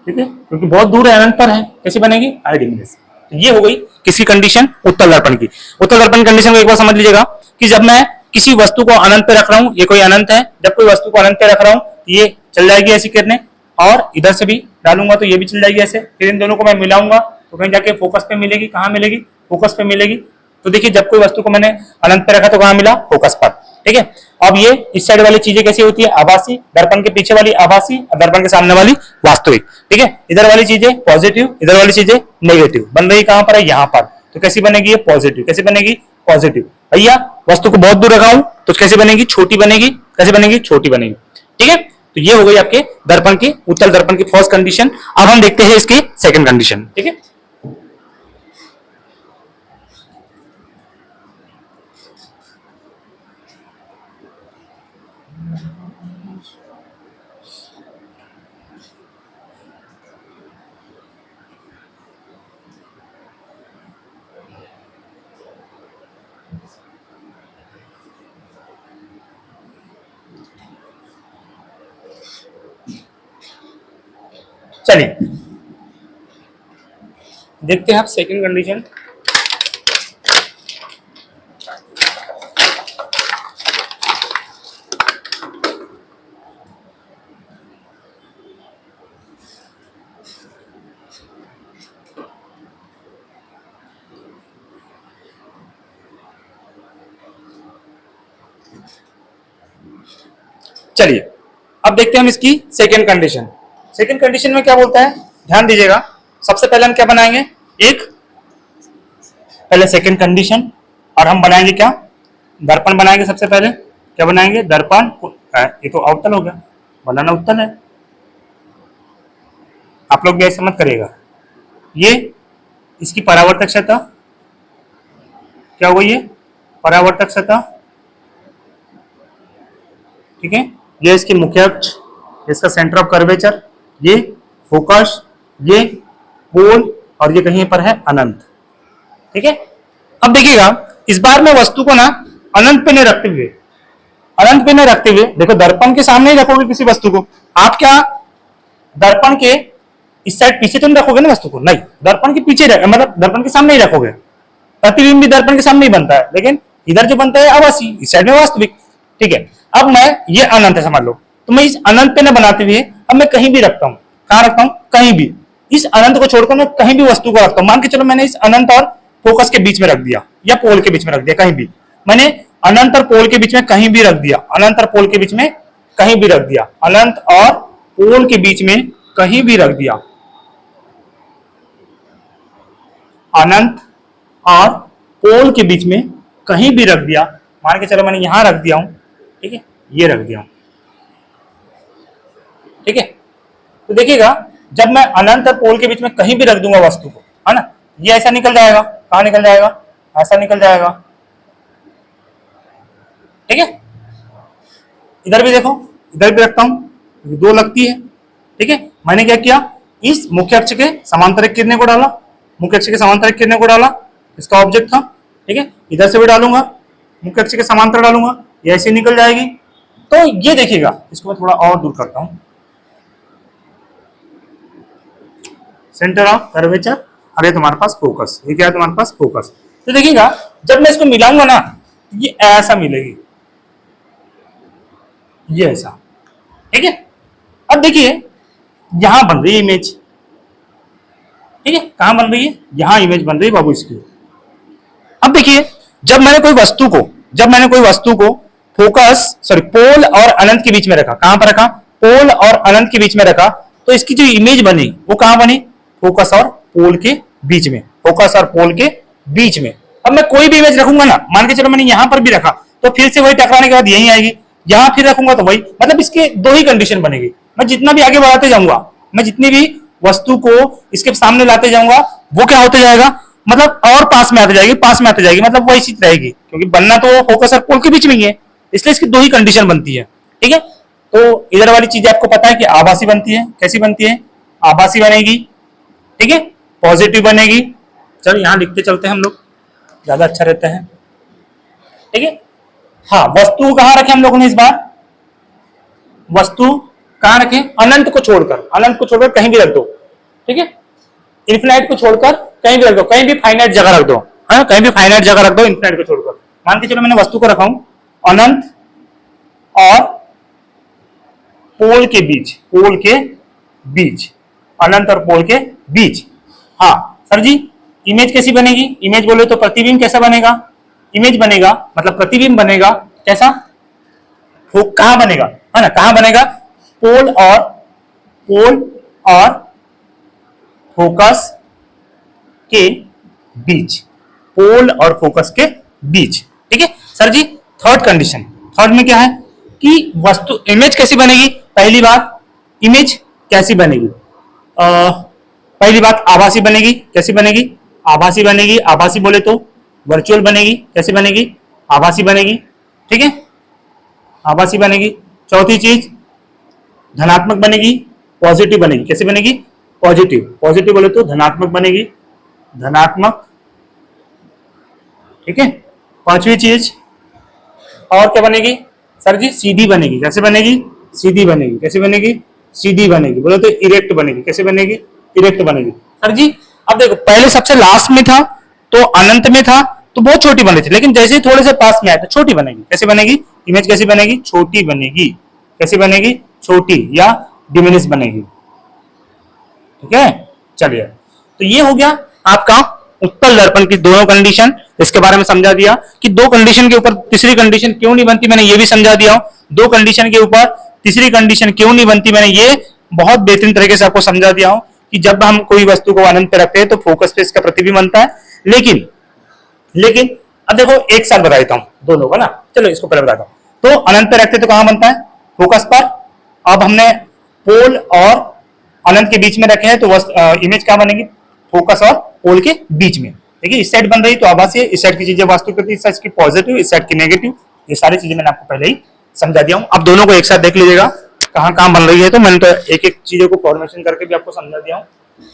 ठीक है, क्योंकि बहुत दूर है, अनंत पर है। कैसी बनेगी? High diminished. ये हो गई किसकी कंडीशन? उत्तल दर्पण की। उत्तल दर्पण कंडीशन को एक बार समझ लीजिएगा कि जब मैं किसी वस्तु को अनंत पे रख रहा हूं, ये कोई अनंत है, जब कोई वस्तु को अनंत पे रख रहा हूं ये चल जाएगी ऐसी किरणें, और इधर से भी डालूंगा तो ये भी चल जाएगी ऐसे। फिर इन दोनों को मैं मिलाऊंगा तो कहीं जाके फोकस पे मिलेगी। कहां मिलेगी? फोकस पे मिलेगी। तो देखिए जब कोई वस्तु को मैंने अनंत पे रखा तो कहां मिला? फोकस पर। ठीक है, अब ये इस साइड वाली चीजें कैसी होती है? आभासी। दर्पण के पीछे वाली आभासी और दर्पण के सामने वाली वास्तविक। ठीक है, इधर वाली चीजें पॉजिटिव, इधर वाली चीजें नेगेटिव। बन रही कहां पर है? यहां पर। तो कैसी बनेगी? ये पॉजिटिव। कैसी बनेगी? पॉजिटिव। भैया वस्तु को बहुत दूर रखा हूं तो कैसे बनेगी? छोटी बनेगी। कैसे बनेगी? छोटी बनेगी। ठीक है, तो ये हो गई आपके दर्पण की, उत्तल दर्पण की फर्स्ट कंडीशन। अब हम देखते हैं इसकी सेकंड कंडीशन। ठीक है, चलिए देखते हैं आप सेकंड कंडीशन। चलिए अब देखते हैं हम इसकी सेकंड कंडीशन। सेकंड कंडीशन में क्या बोलता है? ध्यान दीजिएगा। सबसे पहले हम क्या बनाएंगे? एक पहले सेकंड कंडीशन, और हम बनाएंगे क्या? दर्पण बनाएंगे। सबसे पहले क्या बनाएंगे? दर्पण। ये तो अवतल हो गया, बनाना उत्तल है। आप लोग भी ऐसा मत करिएगा। ये इसकी परावर्तक सतह क्या हो गई? ये परावर्तक सतह। ठीक है, ये इसकी मुख्य अक्ष, इसका सेंटर ऑफ कर्वेचर, ये फोकस, ये पोल, और ये कहीं पर है अनंत। ठीक है, अब देखिएगा इस बार मैं वस्तु को ना अनंत पे नहीं रखते हुए, अनंत पे नहीं रखते हुए, देखो दर्पण के सामने ही रखोगे किसी वस्तु को आप। क्या दर्पण के इस साइड पीछे तो नहीं रखोगे ना वस्तु को? नहीं, दर्पण के पीछे मतलब दर्पण के सामने ही रखोगे। प्रतिबिंब भी दर्पण के सामने ही बनता है, लेकिन इधर जो बनता है आभासी, इस साइड में वास्तविक। ठीक है, अब मैं ये अनंत है समझ लो, तो मैं इस अनंत पे न बनाते हुए अब मैं कहीं भी रखता हूं। कहां रखता हूं? कहीं भी। इस अनंत को छोड़कर मैं कहीं भी वस्तु को रखता हूं। मान के चलो मैंने इस अनंत और फोकस के बीच में रख दिया, या पोल के बीच में रख दिया, कहीं भी। मैंने अनंत और पोल के बीच में कहीं भी रख दिया, अनंत और पोल के बीच में कहीं भी रख दिया, अनंत और पोल के बीच में कहीं भी रख दिया, अनंत और पोल के बीच में कहीं भी रख दिया। मान के चलो मैंने यहां रख दिया हूं। ठीक है, ये रख दिया हूं। ठीक है, तो देखिएगा जब मैं अनंत और पोल के बीच में कहीं भी रख दूंगा वस्तु को, है ना, ये ऐसा निकल जाएगा। कहां निकल जाएगा? ऐसा निकल जाएगा। ठीक है, इधर भी देखो, इधर भी रखता हूं, दो लगती है। ठीक है, मैंने क्या किया? इस मुख्य अक्ष के समांतर एक किरणें को डाला, मुख्य अक्ष के समांतर एक किरणें को डाला, इसका ऑब्जेक्ट था। ठीक है, इधर से भी डालूंगा, मुख्य अक्ष के समांतर डालूंगा, ये ऐसे निकल जाएगी। तो ये देखिएगा, इसको मैं थोड़ा और दूर करता हूं। सेंटर ऑफ कर्वेचर, अरे तुम्हारे पास फोकस, ये क्या है तुम्हारे पास? फोकस। तो देखिएगा जब मैं इसको मिलाऊंगा ना, ये ऐसा मिलेगी, ये ऐसा, ठीक है। अब देखिए यहां बन रही है इमेज, ठीक है, कहां बन रही है, यहां इमेज बन रही है बाबू इसकी। अब देखिए जब मैंने कोई वस्तु को फोकस सॉरी पोल और अनंत के बीच में रखा, कहां पर रखा, पोल और अनंत के बीच में रखा, तो इसकी जो इमेज बनी वो कहां बनी, फोकस और पोल के बीच में, फोकस और पोल के बीच में। अब मैं कोई भी इमेज रखूंगा ना, मान के चलो मैंने यहां पर भी रखा, तो फिर से वही टकराने के बाद यही आएगी, यहां फिर रखूंगा तो वही, मतलब इसके दो ही कंडीशन बनेगी। मैं जितना भी आगे बढ़ाते जाऊंगा, मैं जितनी भी वस्तु को इसके सामने लाते जाऊंगा, वो क्या होते जाएगा, मतलब और पास में आते जाएगी, पास में आते जाएगी, मतलब वही चीज रहेगी, क्योंकि बनना तो फोकस और पोल के बीच में ही है, इसलिए इसकी दो ही कंडीशन बनती है, ठीक है। तो इधर वाली चीज आपको पता है कि आभासी बनती है, कैसी बनती है, आभासी बनेगी, ठीक है, पॉजिटिव बनेगी। चलो यहां लिखते चलते हैं हम लोग, ज्यादा अच्छा रहता है, ठीक है। हाँ, वस्तु कहां रखे हम लोगों ने इस बार, वस्तु कहां रखे, अनंत को छोड़कर, अनंत को छोड़कर कहीं भी रख दो, ठीक है, इन्फिनाइट को छोड़कर कहीं भी रख दो, कहीं भी फाइनाइट जगह रख दो, हाँ कहीं भी फाइनाइट जगह रख दो इन्फिनाइट को छोड़कर। मान के चलो मैंने वस्तु को रखा हूं अनंत और पोल के बीच, पोल के बीच, अनंत और पोल के बीच। हाँ सर जी, इमेज कैसी बनेगी, इमेज बोले तो प्रतिबिंब कैसा बनेगा, इमेज बनेगा मतलब प्रतिबिंब बनेगा कैसा, वो कहां बनेगा, है ना, कहां बनेगा, पोल और फोकस के बीच, पोल और फोकस के बीच, ठीक है सर जी। थर्ड कंडीशन, थर्ड में क्या है कि वस्तु इमेज कैसी बनेगी, पहली बात इमेज कैसी बनेगी, पहली बात आभासी बनेगी, कैसी बनेगी, आभासी बनेगी, आभासी बोले तो वर्चुअल बनेगी, कैसी बनेगी, आभासी बनेगी, ठीक है, आभासी बनेगी। चौथी चीज धनात्मक बनेगी, पॉजिटिव बनेगी, कैसी बनेगी, पॉजिटिव, पॉजिटिव बोले तो धनात्मक बनेगी, धनात्मक, ठीक है। पांचवी चीज और क्या बनेगी सर जी, सीधी बनेगी, कैसे बनेगी, सीधी बनेगी, कैसे बनेगी, सीधी बनेगी, बोले तो इरेक्ट बनेगी, कैसे बनेगी, इरेक्ट बनेगी सर जी। अब देखो पहले सबसे लास्ट में था तो अनंत में था तो बहुत छोटी बनी थी, लेकिन जैसे ही थोड़े से पास में आए तो छोटी बनेगी, कैसे बनेगी, इमेज कैसी बनेगी, छोटी बनेगी, कैसी बनेगी, छोटी या डिमिनिश बनेगी, ठीक है। चलिए तो ये हो गया आपका उत्तल दर्पण की दोनों कंडीशन, इसके बारे में समझा दिया कि दो कंडीशन के ऊपर तीसरी कंडीशन क्यों नहीं बनती, मैंने ये भी समझा दिया। दो कंडीशन के ऊपर तीसरी कंडीशन क्यों नहीं बनती, मैंने ये बहुत बेहतरीन तरीके से आपको समझा दिया हूं कि जब हम कोई वस्तु को अनंत पे रखते हैं तो फोकस पे इसका प्रतिबिंब बनता है, लेकिन अब देखो एक साथ बता देता हूं दोनों का ना, चलो इसको पहले बताता हूं। तो अनंत पे रखते तो कहां बनता है, फोकस पर। अब हमने पोल और अनंत के बीच में रखे हैं तो इमेज क्या बनेगी, फोकस और पोल के बीच में, ठीक है। इस साइड बन रही तो आभासी है, इस साइड की चीजें वास्तविक, इस साइड की पॉजिटिव, इस साइड की नेगेटिव, ये सारी चीजें मैंने आपको पहले ही समझा दिया हूं। अब दोनों को एक साथ देख लीजिएगा कहां कहां बन रही है, तो मैंने तो एक एक चीजों को फॉर्मेशन करके भी आपको समझा दिया हूं,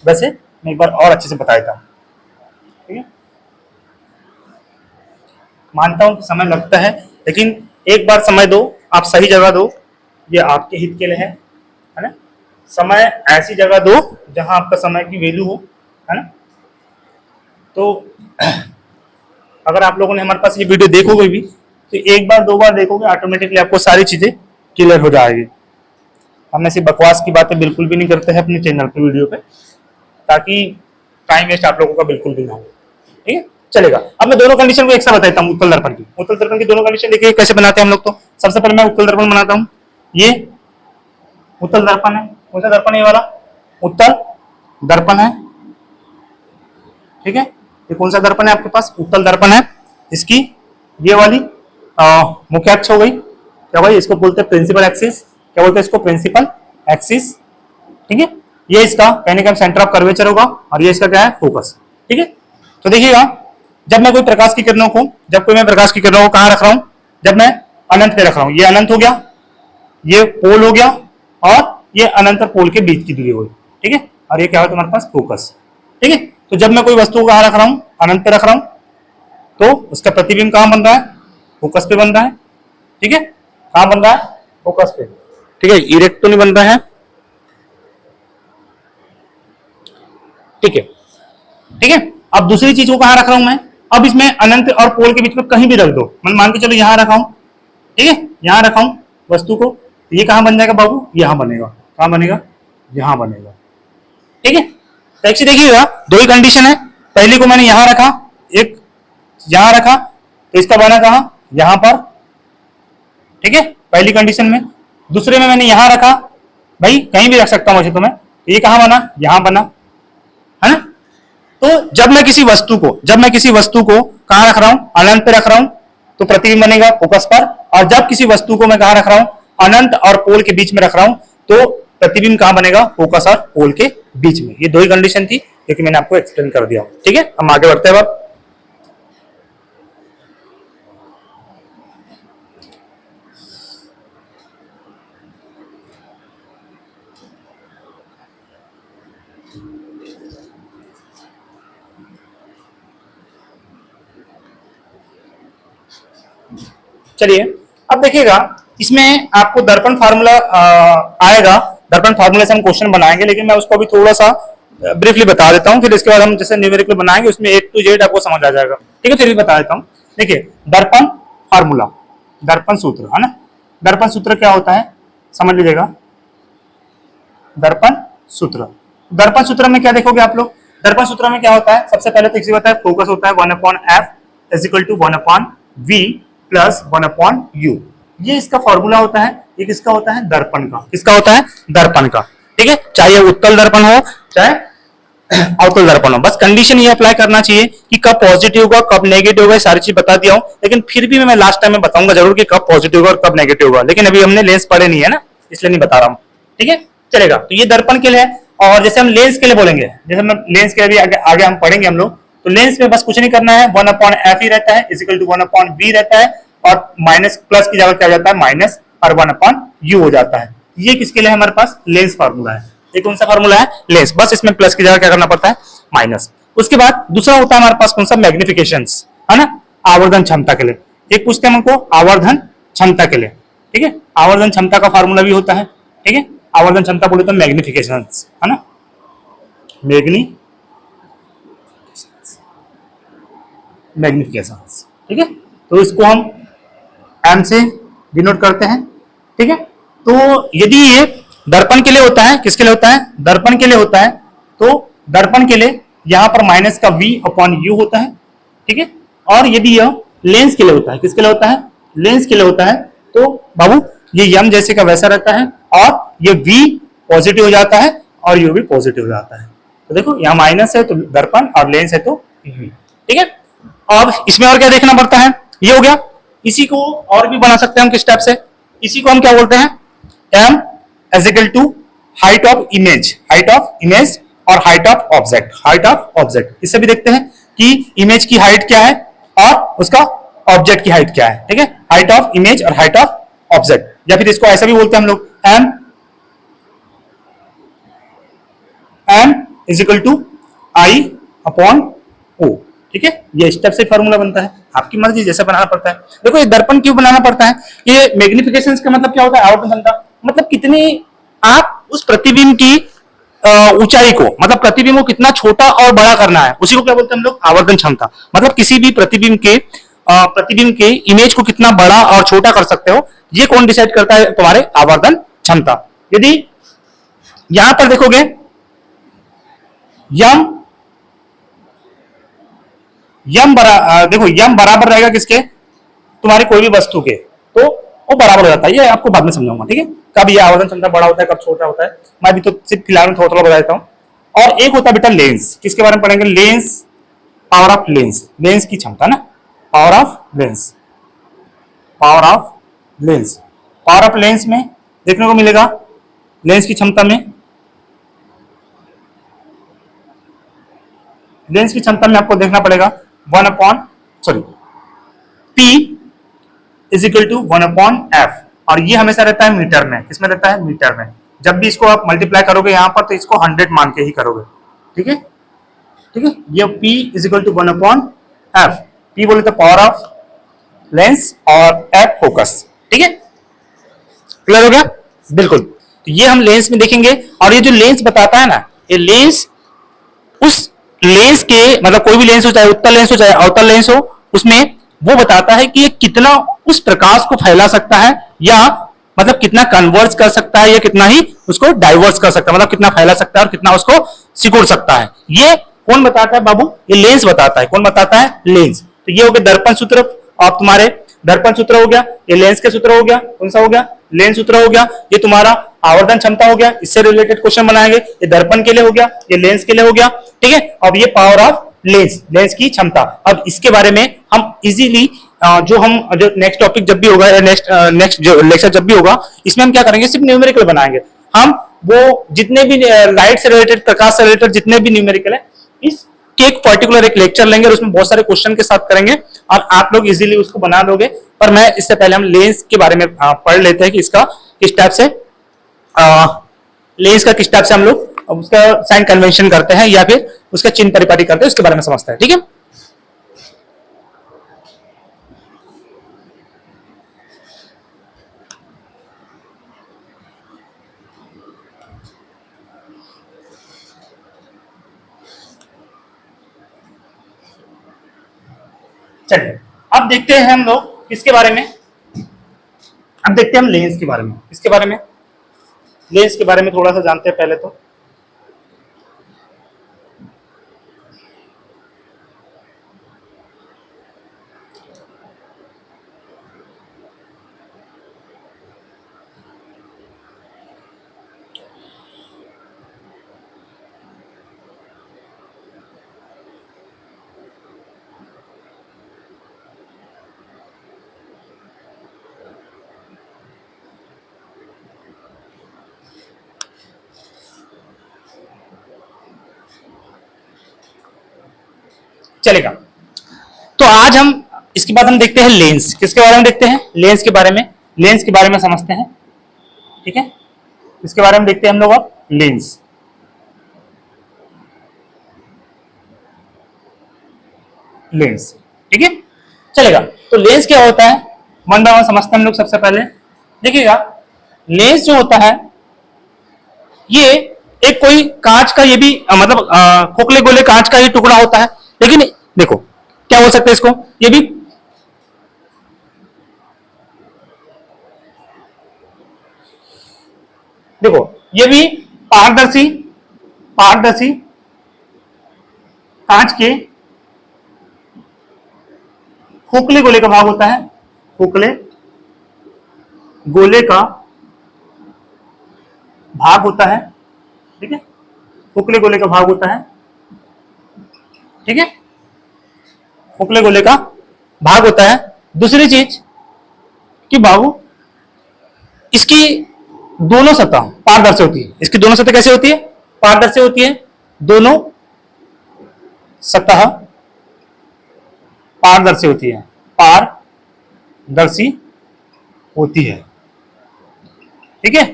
वैसे मैं एक बार और अच्छे से बता देता हूं, ठीक है। मानता हूं कि समय लगता है, लेकिन एक बार समय दो, आप सही जगह दो, ये आपके हित के लिए है ना। समय ऐसी जगह दो जहां आपका समय की वैल्यू हो, है ना। तो अगर आप लोगों ने हमारे पास ये वीडियो देखोगे भी तो एक बार दो बार देखोगे, ऑटोमेटिकली आपको सारी चीजें क्लियर हो जाएगी। हम ऐसी बकवास की बातें बिल्कुल भी नहीं करते हैं अपने चैनल पे, वीडियो पे, ताकि टाइम वेस्ट आप लोगों का बिल्कुल भी ना हो, ठीक है। चलेगा, अब मैं दोनों कंडीशन को एक साथ बताता हूँ। उत्तल दर्पण की, उत्तल दर्पण की दोनों कंडीशन देखिए कैसे बनाते हैं हम लोग। तो सबसे पहले मैं उत्तल दर्पण बनाता हूँ, ये उत्तल दर्पण है, कौन सा दर्पण है, ये वाला उत्तल दर्पण है, ठीक है। ये कौन सा दर्पण है आपके पास, उत्तल दर्पण है। इसकी ये वाली मुख्य अक्ष हो गई, क्या भाई इसको बोलते हैं प्रिंसिपल एक्सिस, क्या बोलते हैं इसको, प्रिंसिपल एक्सिस, ठीक है। ये इसका कहने का सेंटर ऑफ कर्वेचर होगा और ये इसका क्या है, फोकस, ठीक है। तो देखिएगा जब मैं कोई प्रकाश की किरणों को, जब कोई मैं प्रकाश की किरणों को कहां रख रहा हूं, जब मैं अनंत पे रख रहा हूं, ये अनंत हो गया, ये पोल हो गया और ये अनंत और पोल के बीच की दूरी होगी, ठीक है। और ये क्या है तुम्हारे पास, फोकस, ठीक है। तो जब मैं कोई वस्तु को कहां रख रहा हूं, अनंत पे रख रहा हूं, तो उसका प्रतिबिंब कहां बन रहा है, फोकस पे बन रहा है, ठीक है। कहां बन रहा है, फोकस पे, ठीक है, इरेक्ट तो नहीं बन रहा है, ठीक है, ठीक है। अब दूसरी चीज को कहां रख रहा हूं मैं, अब इसमें अनंत और पोल के बीच में कहीं भी रख दो, मैं मान के चलो यहां रखा हूं, ठीक है, यहां रखा हूं वस्तु को, ये कहां बन जाएगा बाबू, यहां बनेगा। कहां बनेगा, यहां बनेगा। ठीक है, तो एक्चुअली देखिएगा दो ही कंडीशन है। पहली को मैंने यहां रखा, एक यहां रखा, तो इसका बना कहां, यहां पर। ठीक है, पहली कंडीशन में। दूसरे में मैंने यहां रखा, भाई कहीं भी रख सकता हूं वैसे तो मैं, ये कहां बना, यहां बना, है ना। तो जब मैं किसी वस्तु को कहां रख रहा हूं, अनंत पे रख रहा हूं, तो प्रतिबिंब बनेगा फोकस पर। और जब किसी वस्तु को मैं कहां रख रहा हूं, अनंत और पोल के बीच में रख रहा हूं, तो प्रतिबिंब कहां बनेगा, फोकस और पोल के बीच में। ये दो ही कंडीशन थी जो कि मैंने आपको एक्सप्लेन कर दिया। ठीक है, हम आगे बढ़ते हैं अब। चलिए अब देखिएगा, इसमें आपको दर्पण फार्मूला आएगा। दर्पण फार्मूले से हम क्वेश्चन बनाएंगे, लेकिन मैं उसको भी थोड़ा सा ब्रीफली बता देता हूं, फिर इसके बाद हम जैसे न्यूमेरिकल बनाएंगे उसमें A to Z आपको समझ आ जाएगा। ठीक है, फिर भी बता देता हूं। देखिए दर्पण फार्मूला, दर्पण सूत्र, है ना। दर्पण सूत्र क्या होता है समझ लीजिएगा। दर्पण सूत्र, दर्पण सूत्र में क्या देखोगे आप लोग, दर्पण सूत्र में क्या होता है, सबसे पहले तो एक होता है फोकस होता है 1/f is equal to 1/v plus 1/u। ये इसका फॉर्मूला होता है। ये किसका होता है, दर्पण का। किसका होता है, दर्पण का। ठीक है, चाहे उत्तल दर्पण हो चाहे अवतल दर्पण हो, बस कंडीशन ये अप्लाई करना चाहिए कि कब पॉजिटिव होगा कब नेगेटिव होगा, सारी चीज बता दिया हूं। लेकिन फिर भी मैं लास्ट टाइम में बताऊंगा जरूर कि कब पॉजिटिव होगा और कब नेगेटिव होगा, लेकिन अभी हमने लेंस पढ़े नहीं है ना, इसलिए नहीं बता रहा हूं। ठीक है, चलेगा। तो ये दर्पण के लिए है। और जैसे हम लेंस के लिए बोलेंगे, जैसे हम लेंस के लिए आगे हम पढ़ेंगे हम लोग, तो लेंस में बस कुछ नहीं करना है, 1/f ही रहता है, इजिकल टू 1/v रहता है, और माइनस प्लस की जगह क्या जाता है, माइनस, और 1/u हो जाता है। ये किसके लिए हमारे पास लेंस फार्मूला है। ये कौन सा फार्मूला है, लेंस। बस इसमें प्लस की जगह क्या करना पड़ता है, माइनस। उसके बाद दूसरा होता है हमारे पास कौन सा, मैग्निफिकेशंस, है ना, आवर्धन क्षमता के लिए। एक पूछते हैं हमको आवर्धन क्षमता के लिए। ठीक है, आवर्धन क्षमता का फार्मूला भी होता है। ठीक है, आवर्धन क्षमता बोले तो मैग्निफिकेशंस, है ना, मैग्निफिकेशंस। ठीक है, तो इसको हम एम से डिनोट करते हैं। ठीक है, तो यदि ये दर्पण के लिए होता है, किसके लिए होता है, दर्पण के लिए होता है, तो दर्पण के लिए यहां पर माइनस का v/u होता है। ठीक है, और यदि यह लेंस के लिए होता है, किसके लिए होता है, लेंस के लिए होता है, तो बाबू ये यम जैसे का वैसा रहता है, और ये v पॉजिटिव हो जाता है और u भी पॉजिटिव हो जाता है। तो देखो यहाँ माइनस है तो दर्पण, और लेंस है तो v। ठीक है, अब इसमें और क्या देखना पड़ता है, ये हो गया। इसी को और भी बना सकते हैं हम किस टाइप से, इसी को हम क्या बोलते हैं, m is equal to height of image, height of image और height of object, height of object. इससे भी देखते हैं कि इमेज की हाइट क्या है और उसका ऑब्जेक्ट की हाइट क्या है। ठीक है, हाइट ऑफ इमेज और हाइट ऑफ ऑब्जेक्ट, या फिर इसको ऐसा भी बोलते हैं हम लोग, m is equal to I/O। ठीक है, ये स्टेप से फॉर्मूला बनता है, आपकी मर्जी जैसा बनाना पड़ता है। देखो ये दर्पण क्यों बनाना पड़ता है, ये मैग्निफिकेशन का मतलब क्या होता है, आवर्धन क्षमता, मतलब कितनी आप उस प्रतिबिंब की ऊंचाई को, मतलब प्रतिबिंब को कितना छोटा और बड़ा करना है, उसी को क्या बोलते हैं हम लोग, आवर्धन क्षमता। मतलब किसी भी प्रतिबिंब के इमेज को कितना बड़ा और छोटा कर सकते हो, ये कौन डिसाइड करता है, तुम्हारे आवर्धन क्षमता। यदि यहां पर देखोगे देखो यम बराबर रहेगा किसके, तुम्हारी कोई भी वस्तु के, तो वो बराबर हो जाता है। ये आपको बाद में समझाऊंगा। ठीक है, कब ये आवर्धन क्षमता बड़ा होता है कब छोटा होता है, मैं भी तो सिर्फ फिलहाल में थोड़ा थोड़ा बता देता हूं। और एक होता है बेटा लेंस, किसके बारे में पढ़ेंगे, lens, power of lens, lens की क्षमता ना, power of lens, power of lens. Power of lens में देखने को मिलेगा, लेंस की क्षमता में, लेंस की क्षमता में आपको देखना पड़ेगा P is equal to 1/f, और ये हमेशा रहता है मीटर में, किसमें रहता है, मीटर में। जब भी इसको आप मल्टीप्लाई करोगे यहां पर, तो इसको 100 मान के ही करोगे। ठीक है, ठीक है, ये P is equal to 1/f, P बोले तो पावर ऑफ लेंस और f फोकस। ठीक है, क्लियर हो गया, बिल्कुल। तो ये हम लेंस में देखेंगे, और ये जो लेंस बताता है ना, ये लेंस उस लेंस के, मतलब कोई भी लेंस हो, चाहे उत्तल लेंस हो चाहे अवतल लेंस हो, उसमें वो बताता है कि ये कितना उस प्रकाश को फैला सकता है, या मतलब कितना कन्वर्ज कर सकता है या कितना ही उसको डाइवर्स कर सकता है, मतलब कितना फैला सकता है और कितना उसको सिकुड़ सकता है। ये कौन बताता है बाबू? ये लेंस बताता है। कौन बताता है? लेंस। तो ये हो गया दर्पण सूत्र, और तुम्हारे दर्पण सूत्र हो गया, ये लेंस के सूत्र हो गया। कौन सा हो गया? लेंस सूत्र हो गया। ये तुम्हारा आवर्धन क्षमता हो गया, इससे रिलेटेड क्वेश्चन बनाएंगे। ये दर्पण के लिए हो गया, ये लेंस के लिए हो गया, ठीक है। अब ये पावर ऑफ लेंस, लेंस की क्षमता। अब इसके बारे में हम इजीली जो नेक्स्ट टॉपिक जब भी होगा, नेक्स्ट जो लेक्चर जब भी होगा, इसमें हम क्या करेंगे? सिर्फ न्यूमेरिकल बनाएंगे। हम वो जितने भी लाइट से रिलेटेड, प्रकाश से रिलेटेड जितने भी न्यूमेरिकल है, इसके एक पर्टिकुलर एक लेक्चर लेंगे और उसमें बहुत सारे क्वेश्चन के साथ करेंगे और आप लोग इजीली उसको बना लोगे। पर मैं इससे पहले हम लेंस के बारे में पढ़ लेते हैं कि इसका किस टाइप से लेंस का किस टाइप से हम लोग उसका साइन कन्वेंशन करते हैं या फिर उसका चिन्ह परिपाटी करते हैं, उसके बारे में समझते हैं, ठीक है। चलिए अब देखते हैं हम लोग किसके बारे में। अब देखते हैं हम लेंस के बारे में। किसके बारे में? लेंस के बारे में थोड़ा सा जानते हैं पहले तो। चलेगा। तो आज हम इसके बाद हम देखते हैं लेंस। किसके बारे में देखते हैं? लेंस के बारे में। लेंस के बारे में समझते हैं, ठीक है। इसके बारे में देखते हैं हम लोग अब लेंस। लेंस, ठीक है, चलेगा। तो लेंस क्या होता है, वन बाय वन समझते हैं हम लोग। सबसे पहले देखिएगा, लेंस जो होता है ये एक कोई कांच का, ये भी मतलब खोखले गोले कांच का ही टुकड़ा होता है। लेकिन देखो क्या हो सकता है इसको, ये भी देखो, ये भी पारदर्शी पारदर्शी कांच के खोखले गोले का भाग होता है। खोखले गोले का भाग होता है, ठीक है। खोखले गोले का भाग होता है, ठीक है। खोखले गोले का भाग होता है। दूसरी चीज कि बाबू इसकी दोनों सतह पारदर्शी होती है। इसकी दोनों सतह कैसे होती है? पारदर्शी होती है। दोनों सतह पारदर्शी होती है, पारदर्शी होती है, ठीक है।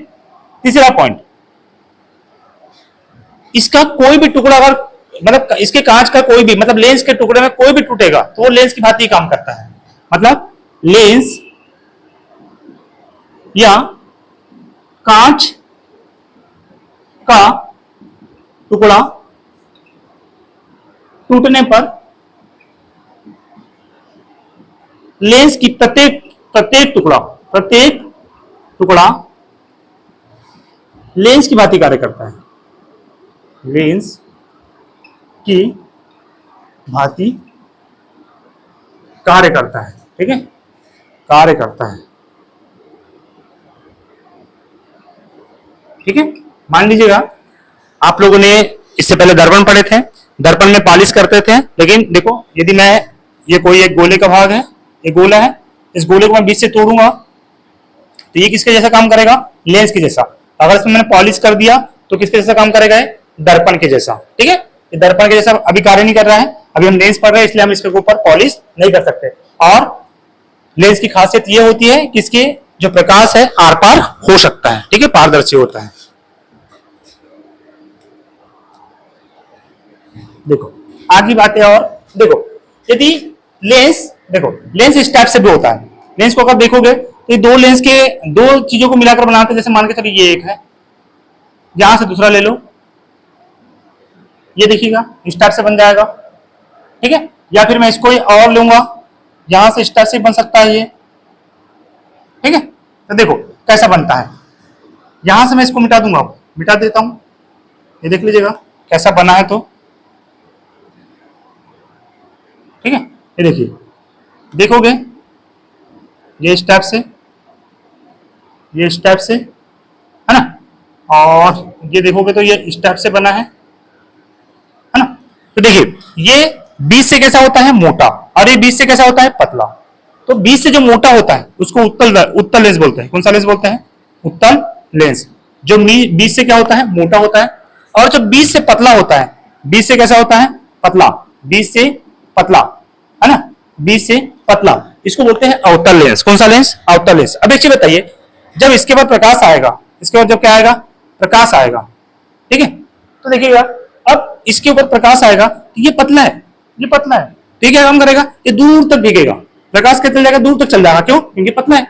तीसरा पॉइंट, इसका कोई भी टुकड़ा अगर मतलब इसके कांच का कोई भी मतलब लेंस के टुकड़े में कोई भी टूटेगा तो वो लेंस की भांति काम करता है। मतलब लेंस या कांच का टुकड़ा टूटने पर लेंस की प्रत्येक टुकड़ा लेंस की भांति कार्य करता है। लेंस की भांति कार्य करता है, ठीक है, कार्य करता है, ठीक है। मान लीजिएगा आप लोगों ने इससे पहले दर्पण पढ़े थे, दर्पण में पॉलिश करते थे। लेकिन देखो, यदि मैं ये कोई एक गोले का भाग है, ये गोला है, इस गोले को मैं बीच से तोड़ूंगा तो ये किसके जैसा काम करेगा? लेंस के जैसा। अगर इसमें मैंने पॉलिश कर दिया तो किसके जैसा काम करेगा? दर्पण के जैसा, ठीक है। ये दर्पण के जैसा अभी कार्य नहीं कर रहा है, अभी हम लेंस पढ़ रहे हैं इसलिए हम इसके ऊपर पॉलिश नहीं कर सकते। और लेंस की खासियत ये होती है कि इसके जो प्रकाश है आर पार हो सकता है, ठीक है, पारदर्शी होता है। देखो आगे बात है। और देखो यदि लेंस, देखो लेंस इस टाइप से भी होता है। लेंस को अगर देखोगे तो ये दो लेंस के दो चीजों को मिलाकर बनाते हैं। जैसे मान के चलिए ये एक है, यहां से दूसरा ले लो, ये देखिएगा इस टाइप से बन जाएगा, ठीक है। या फिर मैं इसको और लूंगा, यहां से इस टाइप से बन सकता है ये, ठीक है। तो देखो कैसा बनता है। यहां से मैं इसको मिटा दूंगा, मिटा देता हूं, ये देख लीजिएगा कैसा बना है। तो ठीक है, ये देखिए, देखोगे ये स्टेप से, ये स्टेप से है ना, और ये देखोगे तो ये स्टेप से बना है ना। तो देखिए ये बीच से कैसा होता है मोटा, और ये बीच से कैसा होता है पतला। तो बीच से जो मोटा होता है उसको उत्तल लेंस बोलते हैं। कौन सा लेंस बोलते हैं? उत्तल लेंस। जो बीच से क्या होता है मोटा होता है, और जो बीच से पतला होता है, बीच से कैसा होता है पतला, बीच से पतला है ना, बीच से पतला, इसको बोलते हैं अवतल लेंस। कौन सा लेंस? अवतल लेंस। अब एक चीज बताइए, जब इसके बाद प्रकाश आएगा, इसके बाद जब क्या आएगा? प्रकाश आएगा, ठीक है। तो देखिएगा अब इसके ऊपर प्रकाश आएगा तो ये पतला है, ये पतला है, तो ये क्या काम करेगा? ये दूर तक दिखेगा, प्रकाश क्या चल जाएगा? दूर तक चल जाएगा। क्यों? क्योंकि पतला है,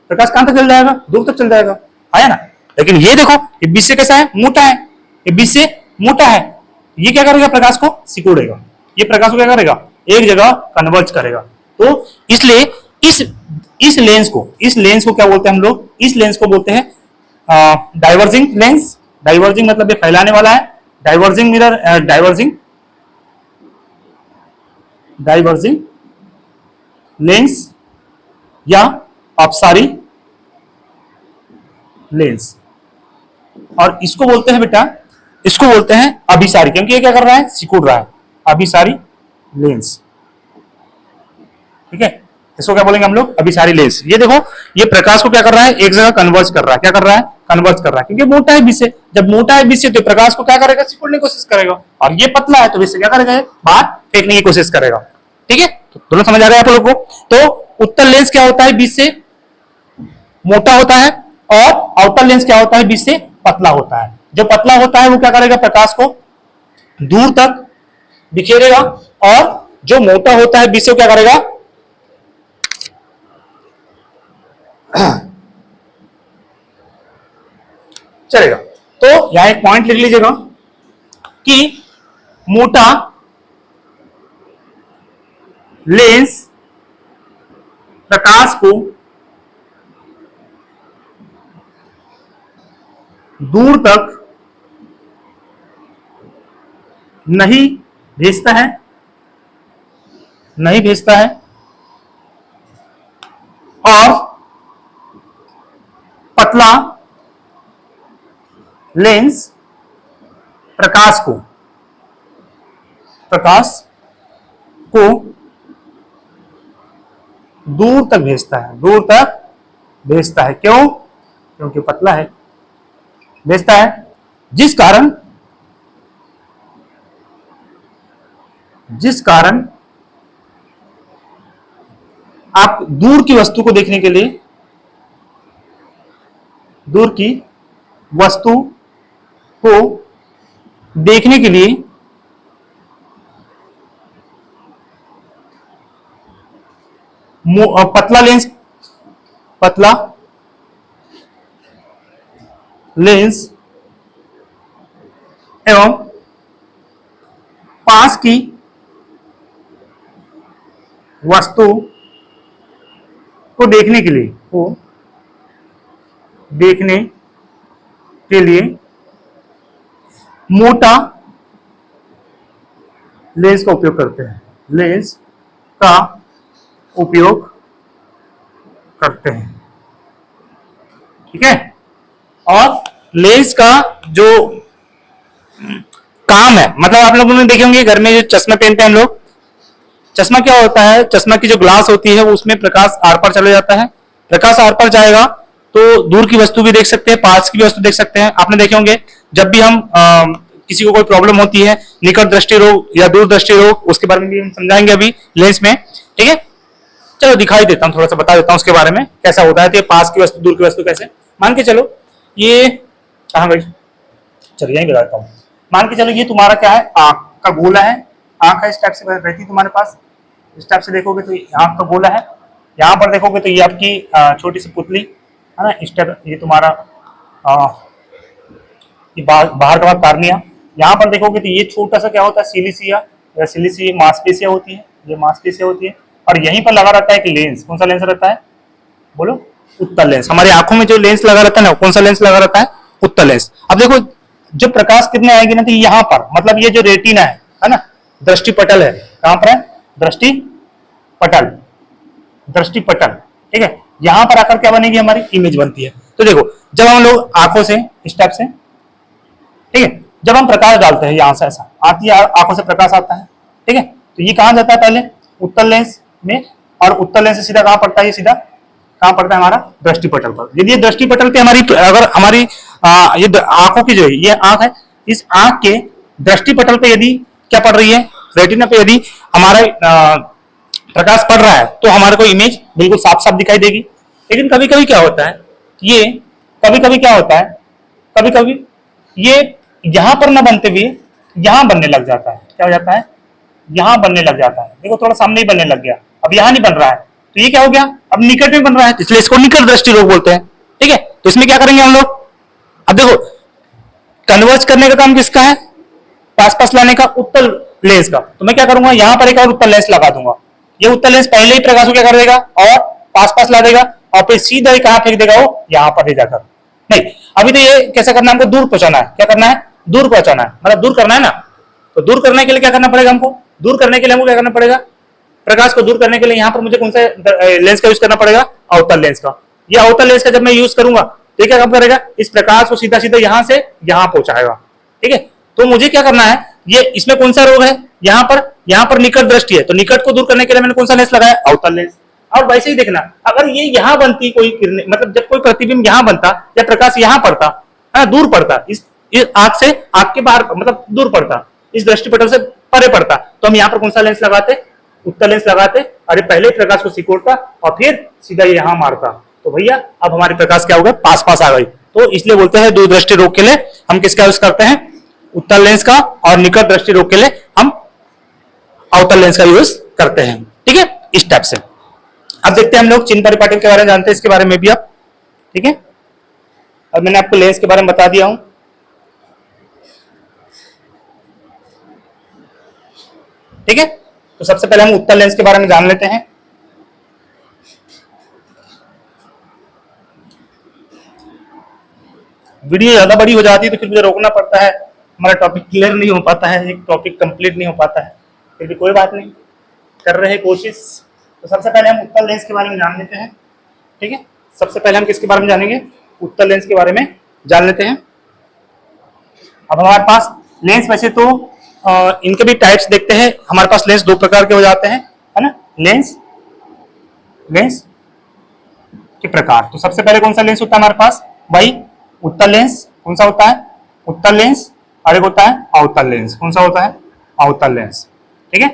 प्रकाश कहां तक चल जाएगा? दूर तक चल जाएगा, आया ना। लेकिन ये देखो, ये बीच से कैसा है? मोटा है, ये बीच से मोटा है, ये क्या करेगा? प्रकाश को सिकोड़ेगा, ये प्रकाश को क्या करेगा? एक जगह कन्वर्ज करेगा। तो इसलिए इस लेंस को क्या बोलते हैं हम लोग? इस लेंस को बोलते हैं डाइवर्जिंग लेंस। डाइवर्जिंग मतलब ये फैलाने वाला है, डाइवर्जिंग मिरर, डाइवर्जिंग लेंस या अपसारी लेंस। और इसको बोलते हैं बेटा, इसको बोलते हैं अभिसारी, क्योंकि ये क्या कर रहा है? सिकुड़ रहा है, अभिसारी लेंस, ठीक है। इसको क्या बोलेंगे हम लोग? अभिसारी लेंस। ये देखो, ये प्रकाश को क्या कर रहा है? एक जगह कन्वर्ज कर रहा है। क्या कर रहा है? कन्वर्ज कर रहा है, क्योंकि मोटा है बीच से। जब मोटा है बीच से तो प्रकाश को क्या करेगा? सिकुड़ने की कोशिश करेगा, और ये पतला है तो बीच से क्या करेगा? बाहर फेंकने की कोशिश करेगा, ठीक है। तो दोनों समझ आ रहा है आप लोग को? तो उत्तल लेंस क्या होता है? बीच से मोटा होता है, और अवतल लेंस क्या होता है? बीच से पतला होता है। जो पतला होता है वो क्या करेगा? प्रकाश को दूर तक बिखेरेगा, और जो मोटा होता है बीच से वो क्या करेगा? चलेगा। तो यहां एक पॉइंट लिख लीजिएगा कि मोटा लेंस प्रकाश को दूर तक नहीं भेजता है, नहीं भेजता है, और पतला लेंस प्रकाश को दूर तक भेजता है, दूर तक भेजता है। क्यों? क्योंकि पतला है, भेजता है, जिस कारण आप दूर की वस्तु को देखने के लिए, दूर की वस्तु को देखने के लिए पतला लेंस एवं पास की वस्तु को देखने के लिए मोटा लेंस का उपयोग करते हैं, लेंस का उपयोग करते हैं, ठीक है। और लेंस का जो काम है, मतलब आप लोगों ने देखे होंगे घर में जो चश्मा पहनते हैं हम लोग, चश्मा क्या होता है? चश्मा की जो ग्लास होती है वो उसमें प्रकाश आर पार चला जाता है, प्रकाश आर पार जाएगा तो दूर की वस्तु भी देख सकते हैं, पास की भी वस्तु देख सकते हैं। आपने देखे होंगे जब भी हम किसी को कोई प्रॉब्लम होती है, निकट दृष्टि रोग या दूर दृष्टि रोग, उसके बारे में भी हम समझाएंगे अभी लेंस में, ठीक है। चलो दिखाई देता हूँ, थोड़ा सा बता देता हूँ उसके बारे में कैसा होता है। तो पास की वस्तु दूर की वस्तु कैसे, मान के चलो ये कहाँ गई, चलो यही बताता हूँ। मान के चलो ये तुम्हारा क्या है? आंख का गोला है, आंख है, इस टाइप से रहती है तुम्हारे पास, इस टाइप से देखोगे तो आंख का गोला है। यहाँ पर देखोगे तो ये आपकी छोटी सी पुतली है ना, इस टाइप, ये तुम्हारा बाहर का भाग कार्निया। यहाँ पर देखोगे तो ये छोटा सा क्या होता है? सिलिसिया या सिलिसी मांसपेशियां होती है, ये मांसपेशियां होती है, और यहीं पर लगा रहता है कि लेंस। कौन सा लेंस रहता है? बोलो, उत्तल लेंस। हमारी आंखों में जो लेंस लगा रहता है ना, कौन सा लेंस लगा रहता है? उत्तल लेंस। अब देखो जो प्रकाश कितने आएगी ना, तो यहाँ पर, मतलब ये जो रेटिना है ना, दृष्टि पटल है, कहां पर है? दृष्टि पटल, दृष्टि पटल, ठीक है। यहां पर आकर क्या बनेगी? हमारी इमेज बनती है। तो देखो जब हम लोग आंखों से इस टाइप से, ठीक है, जब हम प्रकाश डालते हैं यहां से, ऐसा आती है आंखों से प्रकाश आता है, ठीक है, तो ये कहां जाता है? पहले उत्तल लेंस में, और उत्तल लेंस से सीधा कहां पड़ता है? ये सीधा कहां पड़ता है? हमारा दृष्टि पटल पर। यदि ये दृष्टि पटल पे हमारी, अगर हमारी ये आंखों की जो है, ये आंख है, इस आंख के दृष्टि पटल पे यदि क्या पड़ रही है? रेटिना पे यदि हमारा प्रकाश पड़ रहा है, तो हमारे को इमेज बिल्कुल साफ साफ दिखाई देगी। लेकिन कभी कभी क्या होता है, ये कभी कभी क्या होता है, कभी कभी ये यहां पर ना बनते हुए यहां बनने लग जाता है। क्या हो जाता है? यहां बनने लग जाता है। देखो थोड़ा सामने ही बनने लग गया, अब यहां नहीं बन रहा है, तो ये क्या हो गया? अब निकट में बन रहा है, इसलिए इसको निकट दृष्टि रोग बोलते हैं, ठीक है। तो इसमें क्या करेंगे हम लोग? अब देखो कन्वर्ज करने का काम किसका है? पास पास लाने का, उत्तल लेंस का। तो मैं क्या करूंगा? यहां पर एक और उत्तल लेंस लगा दूंगा। ये उत्तल लेंस पहले ही प्रकाश को क्या कर देगा? और पास पास ला देगा, और फिर सीधा ही कहां फेंक देगा? वो यहां पर ले जाकर। नहीं, अभी तो ये कैसा करना है? हमको दूर पहुंचाना है। क्या करना है? दूर पहुंचाना है, मतलब दूर करना है ना। तो दूर करने के लिए क्या करना पड़ेगा हमको? दूर करने के लिए हमको क्या करना पड़ेगा? प्रकाश को दूर करने के लिए यहां पर मुझे कौन सा लेंस का यूज करना पड़ेगा? अवतल लेंस का। ये अवतल लेंस का जब मैं यूज करूंगा, तो क्या काम करेगा? इस प्रकाश को सीधा सीधा यहां से यहां पहुंचाएगा, ठीक है। तो मुझे क्या करना है? ये इसमें कौन सा रोग है? यहां पर निकट दृष्टि है, तो निकट को दूर करने के लिए मैंने कौन सा लेंस लगाया? अवतल लेंस। और वैसे ही देखना, अगर ये यहां बनती कोई किरणें, मतलब जब कोई प्रतिबिंब यहां बनता या प्रकाश यहां पड़ता है, दूर पड़ता, इस आंख से, आंख के बाहर, मतलब दूर पड़ता, इस दृष्टिपटल से परे पड़ता, तो हम यहाँ पर कौन सा लेंस लगाते? उत्तल लेंस लगाते। अरे पहले प्रकाश को सिकोड़ता और फिर सीधा ये यहां मारता, तो भैया अब हमारे प्रकाश क्या हो गया? पास पास आ गई। तो इसलिए बोलते हैं दूरदृष्टि रोग के लिए हम किसका यूज करते हैं? उत्तल लेंस का। और निकट दृष्टि रोग के लिए हम अवतल लेंस का यूज करते हैं, ठीक है, इस टाइप से। अब देखते हैं हम लोग चिन्ह परिपाटी के बारे में जानते हैं, इसके बारे में भी आप, ठीक है। अब मैंने आपको लेंस के बारे में बता दिया हूं, ठीक है। तो सबसे पहले हम उत्तल लेंस के बारे में जान लेते हैं। वीडियो ज्यादा बड़ी हो जाती है तो फिर मुझे रोकना पड़ता है, हमारा टॉपिक क्लियर नहीं हो पाता है, एक टॉपिक कंप्लीट नहीं हो पाता है, फिर भी कोई बात नहीं, कर रहे हैं कोशिश। तो सबसे पहले हम उत्तल लेंस के बारे में जान लेते हैं, ठीक है। सबसे पहले हम किसके बारे में जानेंगे? उत्तल लेंस के बारे में जान लेते हैं। अब हमारे पास लेंस, वैसे तो इनके भी टाइप्स देखते हैं। हमारे पास लेंस दो प्रकार के हो जाते हैं, है ना। लेंस के प्रकार, तो सबसे पहले कौन सा लेंस होता है हमारे पास? भाई उत्तल लेंस। कौन सा होता है? उत्तल लेंस। और एक होता है अवतल लेंस। कौन सा होता है? अवतल लेंस, ठीक है।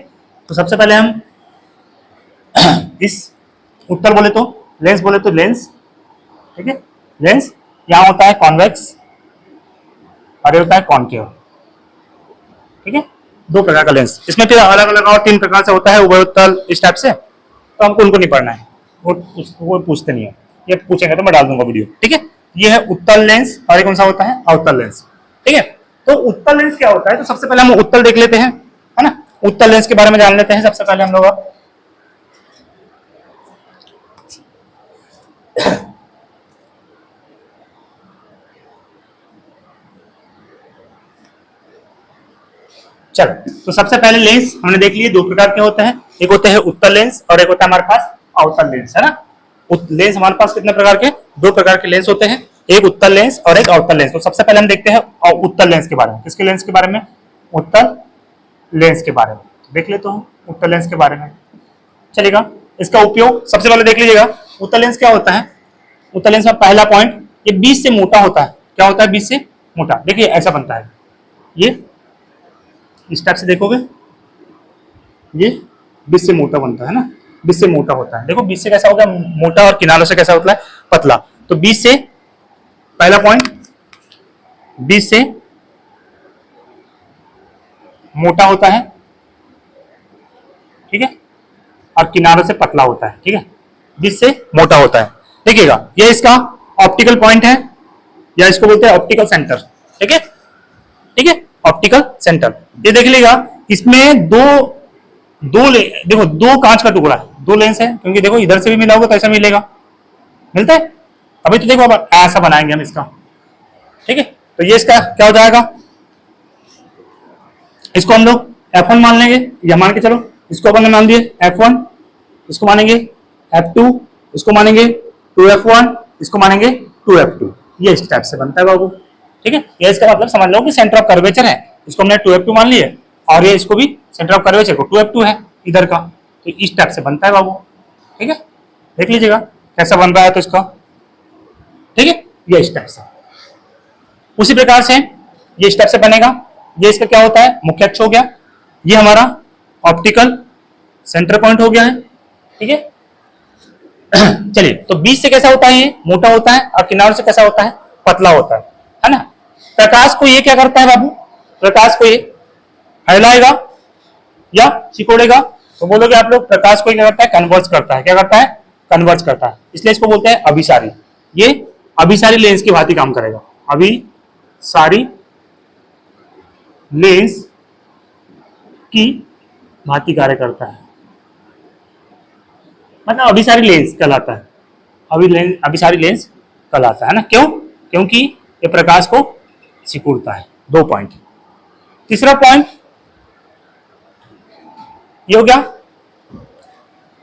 तो सबसे पहले हम इस उत्तल बोले तो लेंस, बोले तो लेंस, ठीक है। लेंस यहां होता है कॉन्वेक्स और ये होता है कॉनकेव, ठीक है। दो प्रकार का लेंस, इसमें फिर अलग अलग और तीन प्रकार से होता है, उभयोत्तल, इस टाइप से। तो हमको उनको नहीं पढ़ना है, वो पूछते नहीं है, ये पूछेंगे तो मैं डाल दूंगा वीडियो, ठीक है। ये है उत्तल लेंस और ये कौन सा होता है? अवतल लेंस, ठीक है। तो उत्तल लेंस क्या होता है? तो सबसे पहले हम उत्तल देख लेते हैं, है ना। उत्तल लेंस के बारे में जान लेते हैं सबसे पहले हम लोग। चल, तो सबसे पहले लेंस हमने देख लिए, दो प्रकार के होते हैं, एक होते हैं उत्तल लेंस और एक होता है हमारे पास अवतल लेंस, है ना। लेंस हमारे पास कितने प्रकार के? दो प्रकार के लेंस होते हैं, एक उत्तल लेंस और एक अवतल लेंस। तो सबसे पहले हम देखते हैं उत्तल लेंस के बारे में। किसके लेंस के बारे में? उत्तल लेंस के बारे में देख लेते हैं, उत्तल लेंस के बारे में चलेगा। इसका उपयोग सबसे पहले देख लीजिएगा, उत्तल लेंस क्या होता है? उत्तल लेंस में पहला पॉइंट, ये बीच से मोटा होता है। क्या होता है? बीच से मोटा। देखिए ऐसा बनता है, ये इस टाइप से देखोगे, ये बीच से मोटा बनता है ना, बीच से मोटा होता है। देखो बीच से कैसा होगा? मोटा, और किनारों से कैसा होता है? पतला। तो बीच से, पहला पॉइंट, बीच से मोटा होता है, ठीक है, और किनारों से पतला होता है, ठीक है। बीच से मोटा होता है, देखिएगा ये इसका ऑप्टिकल पॉइंट है, या इसको बोलते हैं ऑप्टिकल सेंटर, ठीक है, ठीक है, ऑप्टिकल सेंटर। ये देख लीजिएगा, इसमें देखो दो कांच का टुकड़ा है, दो लेंस है, क्योंकि देखो इधर से भी मिला होगा तो ऐसा मिलेगा, मिलता है? अभी तो देखो अब ऐसा बनाएंगे हम इसका, ठीक है। तो ये इसका क्या हो जाएगा, इसको हम लोग F1 मान लेंगे, या मान के चलो इसको अपन ने मान दिए F1, इसको मानेंगे F2, इसको मानेंगे 2F1, इसको मानेंगे 2F2। ये इस टाइप से बनता है बाबू, ठीक है। ये इसका मतलब समझ लो कि सेंटर ऑफ कर्वेचर है, इसको हमने 2F2 मान लिया, और ये इसको भी सेंटर ऑफ कर्वेचर को 2F2 है इधर का, तो इस टाइप से बनता है बाबू, ठीक है। देख लीजिएगा कैसा बन रहा है तो इसका, ठीक है। ये इस टाइप से, उसी प्रकार से ये इस टाइप से बनेगा। ये इसका क्या होता है, मुख्य अक्ष हो गया, ये हमारा ऑप्टिकल सेंटर पॉइंट हो गया है, ठीक है। चलिए, तो बीच से कैसा होता है, ये मोटा होता है, और किनारों से कैसा होता है, पतला होता है ना। प्रकाश को ये क्या करता है बाबू, प्रकाश को ये फैलाएगा या सिकोड़ेगा, तो बोलोगे आप लोग प्रकाश को क्या करता है, कन्वर्ज करता है। क्या करता है, कन्वर्ज करता है, इसलिए इसको बोलते हैं अभिसारी। ये अभिसारी लेंस की भांति काम करेगा, अभिसारी लेंस की भांति कार्य करता है, मतलब अभिसारी लेंस कहलाता है, अभिसारी लेंस कहलाता है ना। क्यों, क्योंकि ये प्रकाश को सिकुड़ता है। 2 पॉइंट। तीसरा पॉइंट ये हो गया,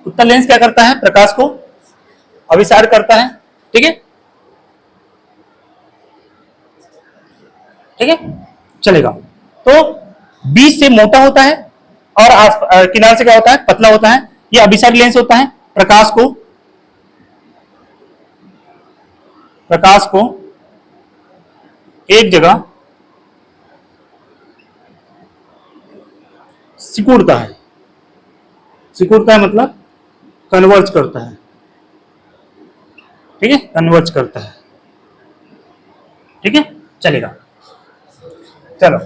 उत्तल लेंस क्या करता है, प्रकाश को अभिसार करता है, ठीक है, ठीक है, चलेगा। तो बीच से मोटा होता है और किनारे से क्या होता है, पतला होता है। ये अभिसारी लेंस होता है, प्रकाश को एक जगह सिकुड़ता है, सिकुड़ता है मतलब कन्वर्ज करता है, ठीक है, कन्वर्ज करता है, ठीक है, चलेगा। चलो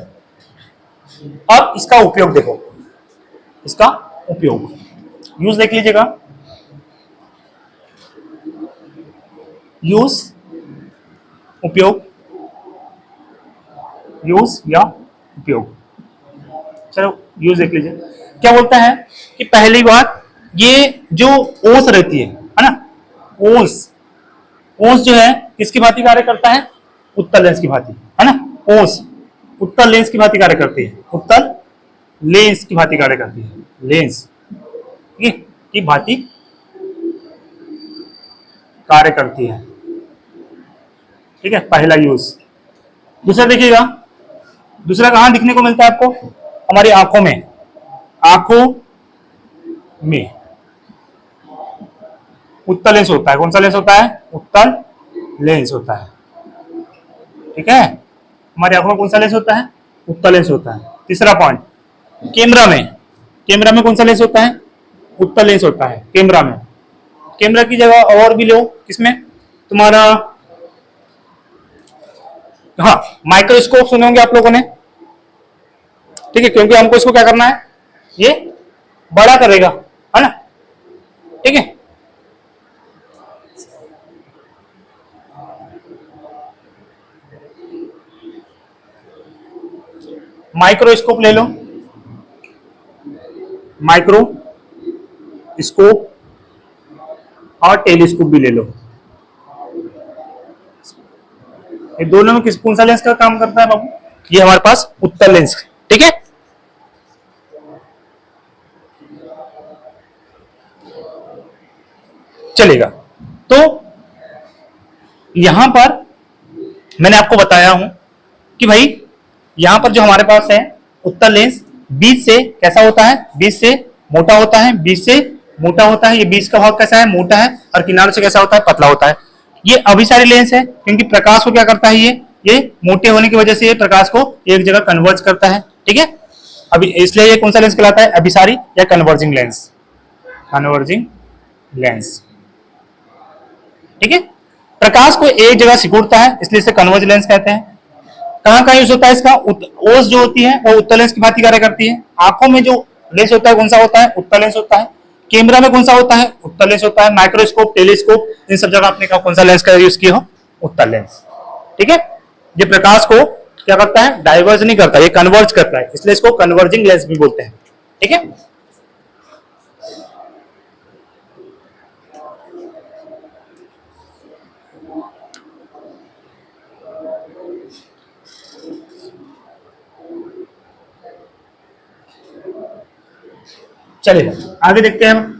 अब इसका उपयोग देखो, इसका उपयोग यूज देख लीजिएगा, यूज, उपयोग, यूज या उपयोग। चलो यूज देख लीजिए, क्या बोलता है कि पहली बात, ये जो ओस रहती है ना, ओस, ओस जो है किसकी भांति कार्य करता है, उत्तल लेंस की भांति, है ना। ओस उत्तल लेंस की भांति कार्य करती है, उत्तल लेंस की भांति कार्य करती है, लेंस की भांति कार्य करती है, ठीक है, पहला यूज। दूसरा देखिएगा, दूसरा कहां दिखने को मिलता है आपको, हमारी आंखों में, आंखों में उत्तल लेंस होता है। कौन सा लेंस होता है, उत्तल लेंस होता है, ठीक है। हमारी आंखों में कौन सा लेंस होता है, उत्तल लेंस होता है। तीसरा पॉइंट, कैमरा में, कैमरा में कौन सा लेंस होता है, उत्तल लेंस होता है कैमरा में। कैमरा की जगह और भी लो, किसमें, तुम्हारा, हाँ, माइक्रोस्कोप सुने होंगे आप लोगों ने, ठीक है, क्योंकि हमको इसको क्या करना है, ये बड़ा करेगा, है ना, ठीक है। माइक्रोस्कोप ले लो, माइक्रोस्कोप और टेलीस्कोप भी ले लो। ये दोनों में किस, कौन सा लेंस का काम करता है बाबू, ये हमारे पास उत्तल लेंस, ठीक है। चलेगा, तो यहां पर मैंने आपको बताया हूं कि भाई यहां पर जो हमारे पास है उत्तल लेंस, बीच से कैसा होता है, बीच से मोटा होता है, बीच से मोटा होता है, ये बीच का भाग कैसा है, मोटा है, और किनारों से कैसा होता है, पतला होता है। ये अभिसारी लेंस है, क्योंकि प्रकाश को क्या करता है, ये मोटे होने की वजह से ये प्रकाश को एक जगह कन्वर्ज करता है, ठीक है। अभी इसलिए ये कौन सा लेंस कहलाता है, अभिसारी या कन्वर्जिंग लेंस, कन्वर्जिंग लेंस, ठीक है। प्रकाश को एक जगह सिकुड़ता है, इसलिए इसे कन्वर्ज लेंस कहते हैं। कहां कहां यूज होता है इसका, ओस जो होती है वो उत्तल लेंस की भांति कार्य करती है। आंखों में जो लेंस होता है कौन सा होता है, उत्तल लेंस होता है। कैमरा में कौन सा होता है, उत्तल लेंस होता है। माइक्रोस्कोप, टेलीस्कोप, इन सब जगह आपने कौन सा लेंस का यूज किया हो, उत्तल लेंस, ठीक है। ये प्रकाश को क्या करता है, डाइवर्ज नहीं करता, ये कन्वर्ज करता है, इसलिए इसको कन्वर्जिंग लेंस भी बोलते हैं, ठीक है। चलिए आगे देखते हैं हम।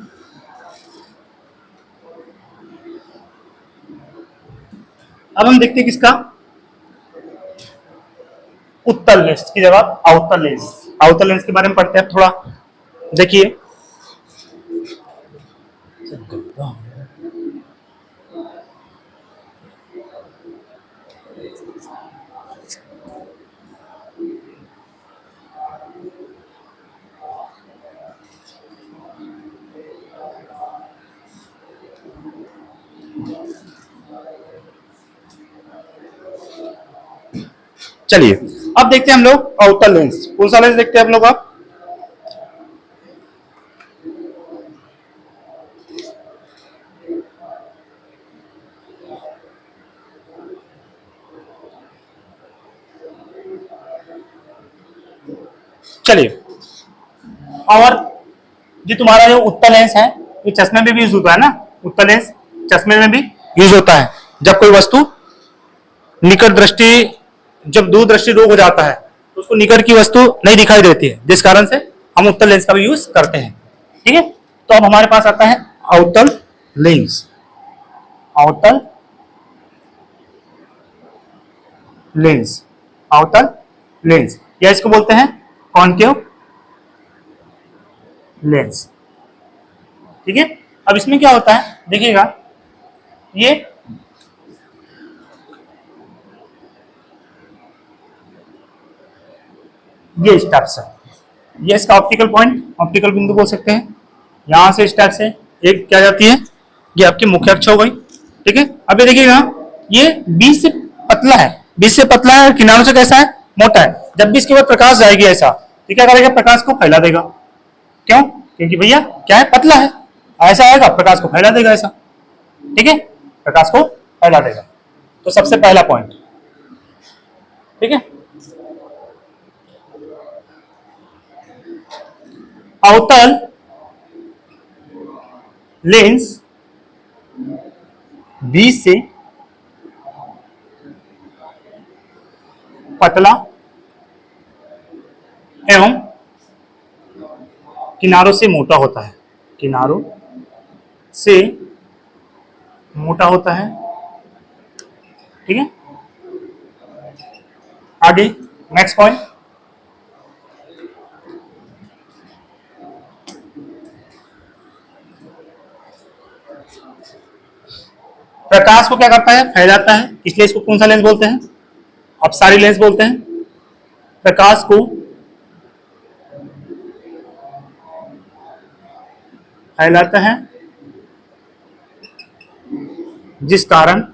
अब हम देखते हैं किसका, उत्तल लेंस की जगह अवतल लेंस। अवतल लेंस के बारे में पढ़ते हैं थोड़ा। देखिए चलिए अब देखते हैं हम लोग अवतल लेंस। कौन सा लेंस देखते हैं हम लोग आप, चलिए। और जो तुम्हारा जो उत्तल लेंस है ये चश्मे में भी यूज होता है ना, उत्तल लेंस चश्मे में भी यूज होता है। जब कोई वस्तु निकट दृष्टि, जब दूर दृष्टि रोग हो जाता है तो उसको निकट की वस्तु नहीं दिखाई देती है, जिस कारण से हम उत्तल लेंस का भी यूज करते हैं। ठीक है, तो अब हमारे पास आता है अवतल लेंस। अवतल लेंस, अवतल लेंस या इसको बोलते हैं कॉनकेव लेंस। ठीक है, अब इसमें क्या होता है देखिएगा, ये इस टाइप से, ये इसका ऑप्टिकल पॉइंट, ऑप्टिकल बिंदु बोल सकते हैं। यहां से इस टाइप से एक क्या जाती है, ये आपकी मुख्य अक्ष हो गई। ठीक है, अब ये देखिएगा ये बीच से पतला है, बीच से पतला है और किनारों से कैसा है, मोटा है। जब भी इसके बाद प्रकाश जाएगी ऐसा, तो क्या करेगा, प्रकाश को फैला देगा। क्यों, क्योंकि भैया क्या है, पतला है, ऐसा आएगा प्रकाश को फैला देगा ऐसा। ठीक है, प्रकाश को फैला देगा। तो सबसे पहला पॉइंट, ठीक है। अवतल लेंस बीच से पतला एवं किनारों से मोटा होता है, किनारों से मोटा होता है। ठीक है, आगे नेक्स्ट पॉइंट, प्रकाश को क्या करता है, फैलाता है, इसलिए इसको कौन सा लेंस बोलते हैं, अपसारी लेंस बोलते हैं। प्रकाश को फैलाता है, जिस कारण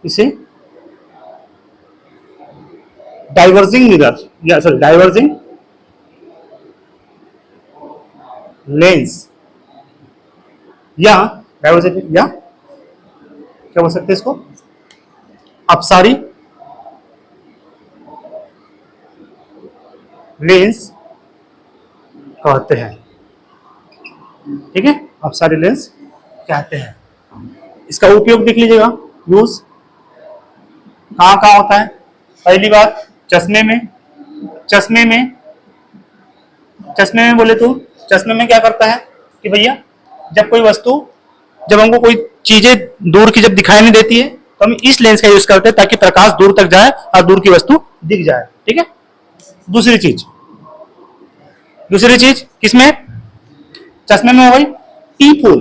इसे डाइवर्जिंग मिरर या सॉरी डाइवर्जिंग लेंस या डाइवर्जिंग या क्या बोल सकते हैं इसको, अपसारी लेंस कहते हैं। ठीक है, अपसारी लेंस कहते हैं। इसका उपयोग देख लीजिएगा, यूज कहां कहां होता है। पहली बात चश्मे में, चश्मे में, चश्मे में बोले तो चश्मे में क्या करता है कि भैया जब कोई वस्तु, जब हमको कोई चीजें दूर की जब दिखाई नहीं देती है तो हम इस लेंस का यूज करते हैं ताकि प्रकाश दूर तक जाए और दूर की वस्तु दिख जाए। ठीक है, दूसरी चीज, दूसरी चीज किसमें, चश्मे में हो गई पीप होल।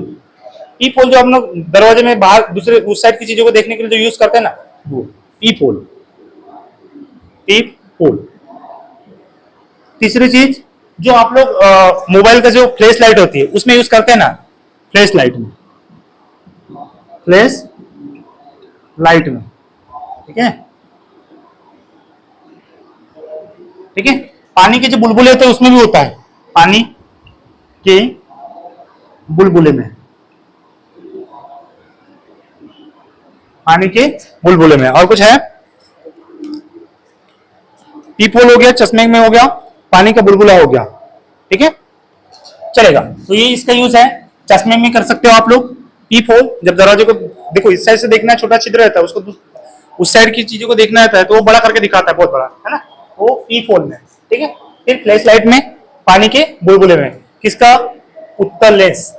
पीप होल जो हम लोग दरवाजे में बाहर दूसरे उस साइड की चीजों को देखने के लिए जो यूज करते हैं ना, वो पीप होल, पीप होल। तीसरी चीज जो आप लोग मोबाइल का जो फ्लैश लाइट होती है उसमें यूज करते हैं ना, फ्लैश लाइट में, फ्लैश लाइट में। ठीक है, ठीक है, पानी के जो बुलबुले होते हैं उसमें भी होता है, पानी के बुलबुले में, पानी के बुलबुले में। और कुछ है, पीपोल हो गया, चश्मे में हो गया, पानी का बुलबुला हो गया। ठीक है, चलेगा। तो ये इसका यूज है, चश्मे में कर सकते हो आप लोग। पीप होल, जब दरवाजे को देखो इस साइड से देखना है, छोटा छिद्र रहता है, उसको उस साइड की चीजों को देखना रहता है तो वो बड़ा करके दिखाता है, बहुत बड़ा है ना, वो ई-फोल में, ठीक है। फिर फ्लैश लाइट में पानी के बुलबुले में किसका, उत्तल लेंस,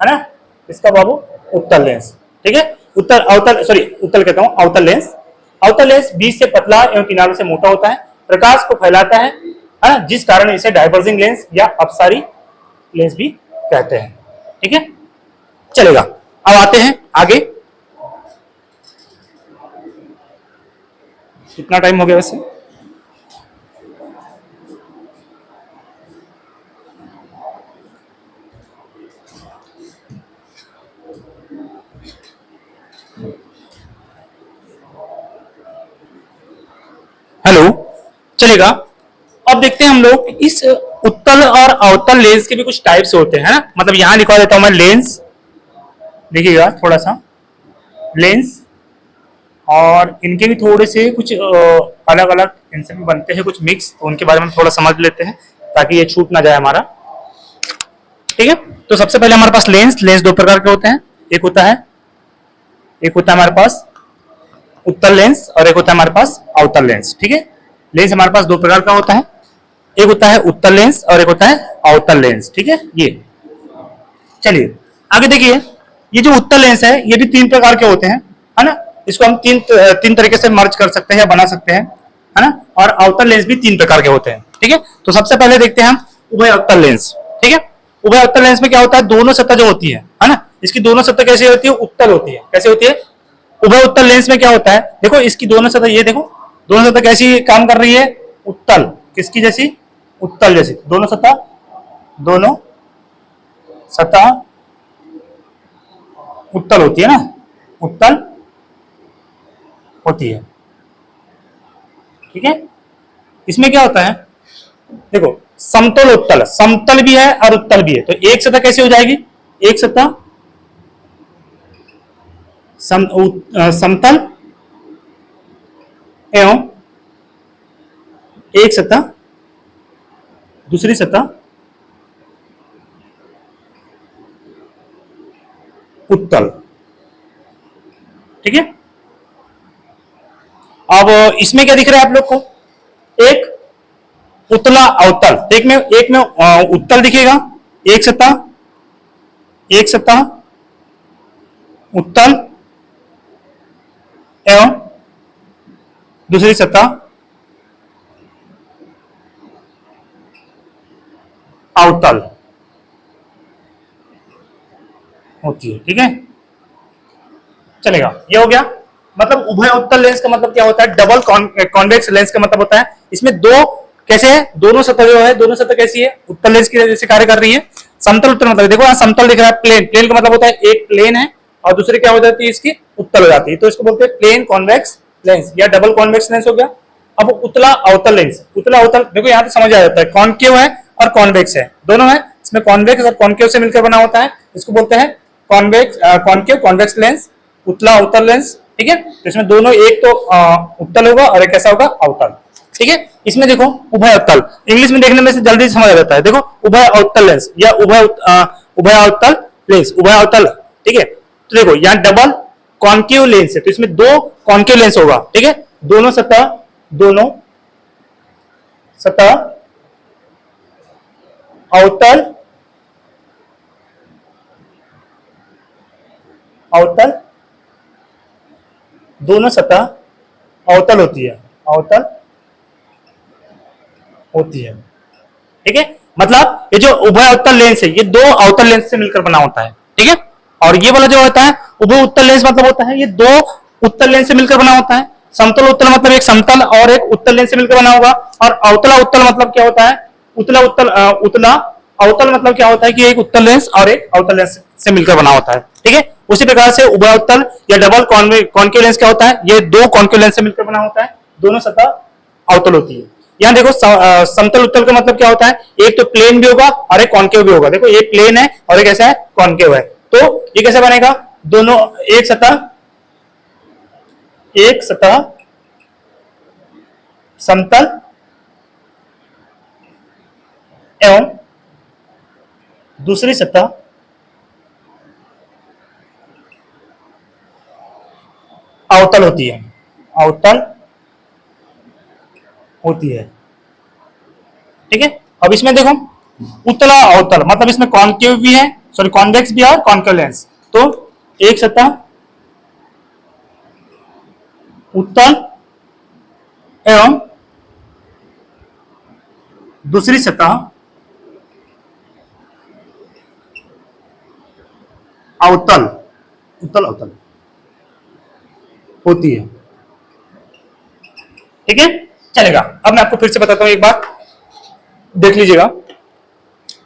है ना, इसका बाबू उत्तल लेंस, ठीक है। उत्तल अवतल, सॉरी उत्तल कहता हूं, अवतल लेंस। अवतल लेंस बीच से पतला एवं किनारों से मोटा होता है, प्रकाश को फैलाता है ना, जिस कारण इसे डाइवर्जिंग लेंस या अपसारी लेंस भी कहते हैं, ठीक है। चलेगा, अब आते हैं आगे। कितना टाइम हो गया वैसे? हेलो, चलेगा। अब देखते हैं हम लोग इस उत्तल और अवतल लेंस के भी कुछ टाइप्स होते हैं ना, मतलब यहां लिखवा देता हूं मैं लेंस, देखिएगा थोड़ा सा लेंस, और इनके भी थोड़े से कुछ अलग अलग इनसे भी बनते हैं कुछ मिक्स, तो उनके बारे में थोड़ा समझ लेते हैं ताकि ये छूट ना जाए हमारा, ठीक है। तो सबसे पहले हमारे पास लेंस, लेंस दो प्रकार के होते हैं, एक होता है हमारे पास उत्तल लेंस और एक होता है हमारे पास अवतल लेंस, ठीक है। लेंस हमारे पास दो प्रकार का होता है, एक होता है उत्तल लेंस और एक होता है अवतल लेंस, ठीक है। ये चलिए आगे देखिए, ये जो उत्तल लेंस है ये भी तीन प्रकार के होते हैं, है ना, इसको हम तीन तीन तरीके से मर्ज कर सकते हैं या बना सकते हैं, है ना। और अवतल लेंस भी तीन प्रकार के होते हैं, ठीक है। तो सबसे पहले देखते हैं हम उभय अवतल लेंस, ठीक है। उभय अवतल लेंस में क्या होता है, दोनों सतह जो होती है ना, इसकी दोनों सतह कैसी होती है, उत्तल होती है। कैसे होती है, उभय उत्तल लेंस में क्या होता है, देखो इसकी दोनों सतह, ये देखो दोनों सतह कैसी काम कर रही है, उत्तल, किसकी जैसी, उत्तल जैसी, दोनों सतह, दोनों सतह उत्तल होती है ना, उत्तल होती है, ठीक है। इसमें क्या होता है, देखो समतल उत्तल, समतल भी है और उत्तल भी है, तो एक सतह कैसे हो जाएगी, एक सतह समतल एवं एक सतह, दूसरी सतह उत्तल, ठीक है। अब इसमें क्या दिख रहा है आप लोग को, एक उतला अवतल, एक में उत्तल दिखेगा, एक सतह उत्तल एवं दूसरी सतह अवतल होती है, ठीक है। चलेगा, ये हो गया। मतलब उभय उत्तल लेंस का मतलब क्या होता है, डबल कॉन्वेक्स लेंस का मतलब होता है इसमें दो, कैसे है, दोनों सतह जो है, दोनों सतह कैसी है, उत्तल लेंस की जैसे कार्य कर रही है। समतल उत्तल मतलब देखो यहाँ समतल दिख रहा है, प्लेन, प्लेन का मतलब होता है एक प्लेन है और दूसरी क्या हो जाती है इसकी, उत्तल हो जाती है, तो इसको बोलते हैं प्लेन कॉन्वेक्स लेंस या डबल कॉन्वेक्स लेंस हो गया। अब उतला अवतल लेंस, उतला अवतल देखो यहाँ पे समझ आ जाता है, कॉन्केव है और कॉन्वेक्स है, दोनों है, इसमें कॉन्वेक्स और कॉन्केव से मिलकर बना होता है, इसको बोलते हैं कॉन्वेक्स, कॉन्केव कॉन्वेक्स लेंस, उतला अवतल लेंस, ठीक है। तो इसमें दोनों, एक तो उत्तल होगा और एक कैसा होगा, अवतल, ठीक है। इसमें देखो उभय अवतल, इंग्लिश में देखने में से जल्दी समझ आ जाता है, देखो उभय अवतल लेंस या उभय अवतल लेंस, उभय अवतल, ठीक है। तो देखो यहाँ डबल कॉन्केव लेंस है, तो इसमें दो कॉन्केव लेंस होगा, ठीक है, दोनों सतह, दोनों सतह अवतल, अवतल, दोनों सतह अवतल होती है, अवतल होती है, ठीक है। मतलब ये जो उभय उत्तल लेंस है ये दो अवतल लेंस से मिलकर बना होता है, ठीक है। और ये वाला जो होता है उभय उत्तल लेंस मतलब होता है ये दो उत्तल लेंस से मिलकर बना होता है। समतल उत्तल मतलब एक समतल और एक उत्तल लेंस से मिलकर बना होगा। और अवतला उत्तल मतलब क्या होता है, उतला उत्तल, उतला अवतल मतलब क्या होता है कि एक उत्तल लेंस और एक अवतल लेंस से मिलकर बना होता है, ठीक है। उसी प्रकार से उभय उत्तल या डबल कॉन्केव लेंस क्या होता है, ये दो कॉन्केव लेंस से मिलकर बना होता है, दोनों सतह अवतल होती है। यहाँ देखो समतल उत्तल का मतलब क्या होता है, एक तो प्लेन भी होगा और एक कॉन्केव भी होगा, देखो एक प्लेन है और एक ऐसा है कॉन्केव है, तो ये कैसे बनेगा, दोनों एक सतह समतल एवं दूसरी सतह अवतल होती है, अवतल होती है, ठीक है। अब इसमें देखो उत्तल और अवतल, मतलब इसमें कॉनकेव भी है, सॉरी कॉन्वेक्स भी है और कॉनकेव लेंस। तो एक सतह उत्तल एवं दूसरी सतह अवतल, उत्तल अवतल होती है। ठीक है, चलेगा। अब मैं आपको फिर से बताता हूं एक बात, देख लीजिएगा।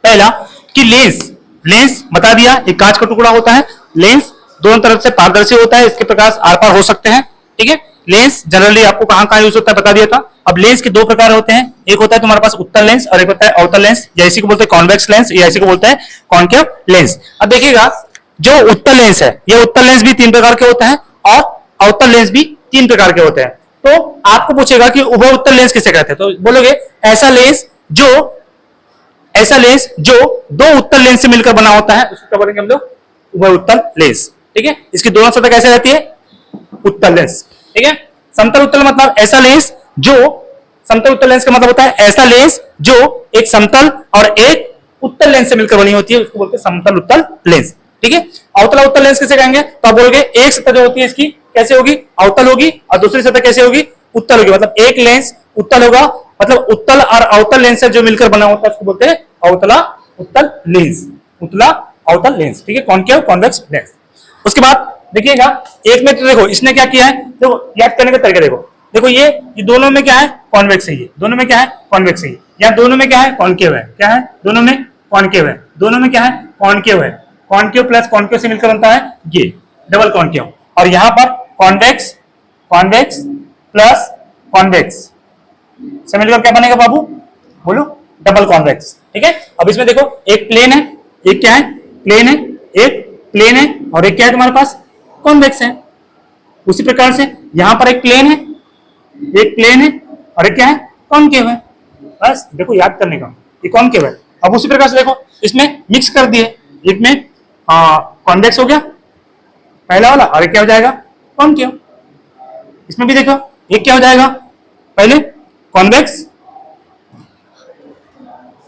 पहला कि लेंस, लेंस बता दिया एक कांच का टुकड़ा होता है। लेंस दोनों तरफ से पारदर्शी होता है, इसके प्रकाश आर पार हो सकते हैं। ठीक है, लेंस जनरली आपको कहां कहां यूज होता है बता दिया था। अब लेंस के दो प्रकार होते हैं, एक होता है तुम्हारे पास उत्तल लेंस और एक होता है अवतल लेंस, या इसी को बोलते हैं कॉन्वेक्स लेंस, या इसी को बोलते हैं कॉनकेव लेंस। अब देखिएगा जो उत्तल लेंस है, ये उत्तल लेंस भी तीन प्रकार के होते हैं और अवतल लेंस भी तीन प्रकार के होते हैं। तो आपको पूछेगा कि उभय उत्तल लेंस किसे कहते हैं, तो बोलोगे ऐसा लेंस जो दो उत्तल लेंस से मिलकर बना होता है उसको क्या बोलेंगे हम लोग, उभय उत्तल लेंस। ठीक है, इसकी दोनों सतह कैसे रहती है, उत्तल लेंस। ठीक है, समतल उत्तल मतलब ऐसा लेंस जो, समतल उत्तल लेंस का मतलब होता है ऐसा लेंस जो एक समतल और एक उत्तल लेंस से मिलकर बनी होती है, उसको बोलते हैं समतल उत्तल लेंस। ठीक है, अवतल उत्तल लेंस किसे कहेंगे, तो आप बोलोगे एक सतह जो होती है इसकी कैसे होगी, अवतल होगी, और दूसरी सतह कैसे होगी, उत्तल होगी। मतलब एक लेंस उत्तल होगा, मतलब उत्तल और अवतल लेंस से जो मिलकर बना होता है उसको बोलते हैं अवतला उत्तल लेंस, उत्तला अवतल लेंस। ठीक है, कॉनकेव कॉन्वेक्स लेंस। उसके बाद देखिएगा एक में तो देखो इसने क्या किया है, देखो याद करने का तरीका देखो, देखो ये दोनों में क्या है, कॉन्वेक्स है, ये दोनों में क्या है, कॉन्वेक्स है, या दोनों में क्या है, कॉनकेव है, क्या है, दोनों में कॉनकेव है, दोनों में क्या है, कॉनकेव है। कॉनकेव प्लस कॉनकेव से मिलकर बनता है ये डबल कॉनकेव, और यहां पर कॉन्वेक्स, कॉन्वेक्स प्लस कॉन्वेक्स से मिलकर क्या बनेगा बाबू, बोलो, डबल कॉन्वेक्स। ठीक है, अब इसमें देखो एक प्लेन है, एक क्या है, प्लेन है, एक प्लेन है, और एक क्या है तुम्हारे पास, कॉन्वेक्स है। उसी प्रकार से यहां पर एक प्लेन है, एक प्लेन है, और एक क्या है, कॉनकेव है। बस देखो याद करने का, ये कॉनकेव है। अब उसी प्रकार से देखो इसमें मिक्स कर दिए, एक में कॉन्वेक्स हो गया पहला वाला, और एक क्या हो जाएगा, कॉनकेव। इसमें भी देखो एक क्या हो जाएगा, पहले कॉन्वेक्स,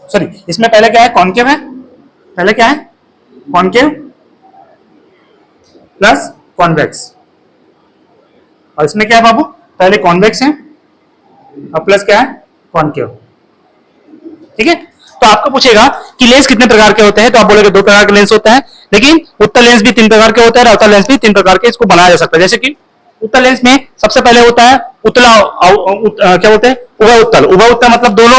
सॉरी इसमें पहले क्या है, कॉनकेव है, पहले क्या है, कॉनकेव प्लस कॉन्वेक्स, और इसमें क्या है बाबू, पहले कॉन्वेक्स है और प्लस क्या है, कॉनकेव। ठीक है, तो आपको पूछेगा कि लेंस कितने प्रकार के होते हैं, तो आप बोलोगे दो प्रकार के लेंस होते हैं, लेकिन उत्तल लेंस भी तीन प्रकार के होते हैं और अवतल लेंस भी तीन प्रकार के, इसको बनाया जा सकता है। जैसे कि उत्तल लेंस में सबसे पहले होता है उत्तला, क्या बोलते हैं, उभय उत्तल। उभय उत्तल मतलब दोनों,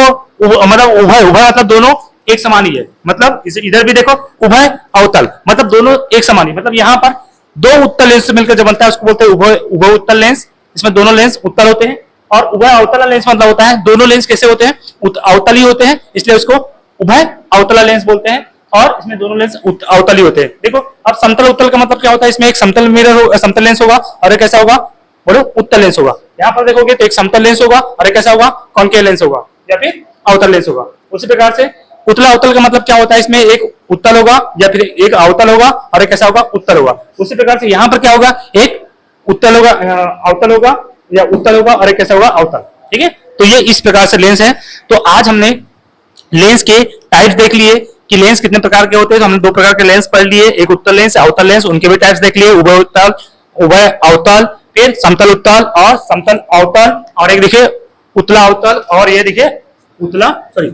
मतलब उभय, उभय मतलब दोनों एक समान ही है, मतलब इधर भी देखो उभय अवतल मतलब दोनों एक समान ही, मतलब यहाँ पर दो उत्तल लेंस से मिलकर जो बनता है उसको बोलते हैं उभय उत्तल लेंस। इसमें दोनों लेंस उत्तल होते हैं, और उभय अवतल लेंस मतलब होता है दोनों लेंस कैसे होते हैं, अवतल ही होते हैं, इसलिए उसको उभय अवतल लेंस बोलते हैं, और इसमें दोनों लेंस अवतल ही होते हैं। देखो अब समतल उत्तल का मतलब क्या होता है, इसमें एक समतल मिरर, समतल लेंस होगा, और एक कैसा होगा, बोलो, उत्तल लेंस होगा। यहाँ पर देखोगे तो एक समतल लेंस होगा और एक कैसा होगा, कॉनकेव लेंस होगा, या फिर अवतल लेंस होगा। उसी प्रकार से उत्तला अवतल का मतलब क्या होता है, इसमें एक उत्तल होगा या फिर एक अवतल होगा और एक कैसा होगा, उत्तल होगा। उसी प्रकार से यहाँ पर क्या होगा, एक उत्तल होगा, अवतल होगा, या उत्तल होगा, और एक कैसा होगा, अवतल। ठीक है, तो ये इस प्रकार से लेंस है। तो आज हमने लेंस के टाइप्स देख लिए कि लेंस कितने प्रकार के होते हैं, तो हमने दो प्रकार के लेंस पढ़ लिए, एक उत्तल लेंस, अवतल लेंस, उनके भी टाइप्स देख लिए, उभय उत्तल, उभय अवतल, फिर समतल उत्तल और समतल अवतल, और एक देखिए उत्तला अवतल, और ये देखिए उत्तला, सॉरी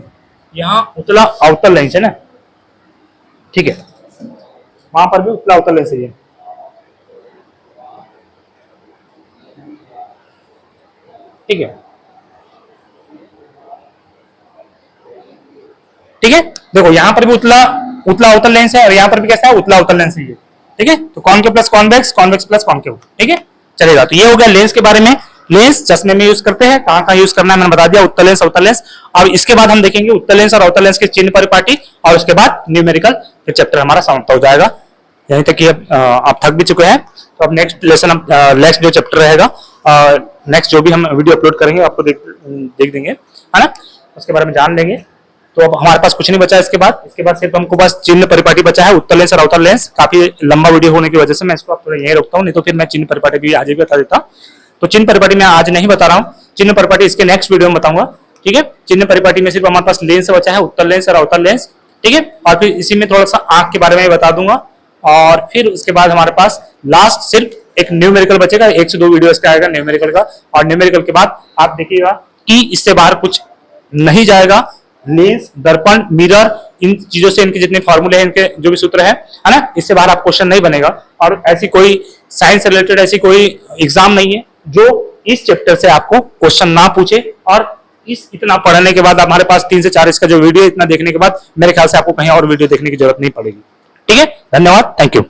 यहाँ उत्तला अवतल लेंस है ना, ठीक है, वहां पर भी उत्तला अवतल लेंस है। ठीक है, ठीक है, देखो यहां पर भी उत्तला अवतल लेंस है, और यहां पर भी कैसा है, उत्तला अवतल लेंस है ये। ठीक है, तो concave plus convex, convex plus concave. ठीक है, चलेगा। तो ये हो गया लेंस के बारे में। लेंस चश्मे में यूज करते हैं, कहां कहां यूज करना है मैंने बता दिया, उत्तल लेंस अवतल लेंस। और इसके बाद हम देखेंगे उत्तल लेंस और अवतल लेंस के चिन्ह परिपाटी, और उसके बाद न्यूमेरिकल चैप्टर हमारा समाप्त हो जाएगा। यहीं तक कि आप थक भी चुके हैं, तो अब नेक्स्ट लेसन, नेक्स्ट जो चैप्टर रहेगा, नेक्स्ट जो भी हम वीडियो अपलोड करेंगे आपको देख देंगे, है ना, उसके बारे में जान लेंगे। तो अब हमारे पास कुछ नहीं बचा इसके बाद सिर्फ हमको बस चिन्ह परिपाटी बचा है, उत्तल लेंस और अवतल लेंस। काफी लंबा वीडियो होने की वजह से मैं इसको थोड़ा यहीं रोकता हूँ, नहीं तो फिर मैं चिन्ह परिपाटी भी आज भी बता देता। तो चिन्ह परिपाटी मैं आज नहीं बता रहा हूँ, चिन्ह परिपाटी इसके नेक्स्ट वीडियो में बताऊंगा। ठीक है। चिन्ह परिपाटी में सिर्फ हमारे पास लेंस बचा है, उत्तल लेंस और अवतल लेंस, ठीक है। और फिर इसी में थोड़ा सा आंख के बारे में बता दूंगा, और फिर उसके बाद हमारे पास लास्ट सिर्फ एक न्यूमेरिकल बचेगा, 1 से 2 वीडियो इसका आएगा न्यूमेरिकल का, और न्यूमेरिकल के बाद आप देखिएगा कि इससे बाहर कुछ नहीं जाएगा। लेंस, दर्पण, मिरर, इन चीजों से इनके जितने फॉर्मूले हैं, इनके जो भी सूत्र है ना, इससे बाहर आप क्वेश्चन नहीं बनेगा। और ऐसी कोई साइंस रिलेटेड ऐसी कोई एग्जाम नहीं है जो इस चैप्टर से आपको क्वेश्चन ना पूछे। और इस इतना पढ़ने के बाद हमारे पास 3 से 4 इसका जो वीडियो इतना देखने के बाद मेरे ख्याल से आपको कहीं और वीडियो देखने की जरूरत नहीं पड़ेगी। ठीक है, धन्यवाद, थैंक यू।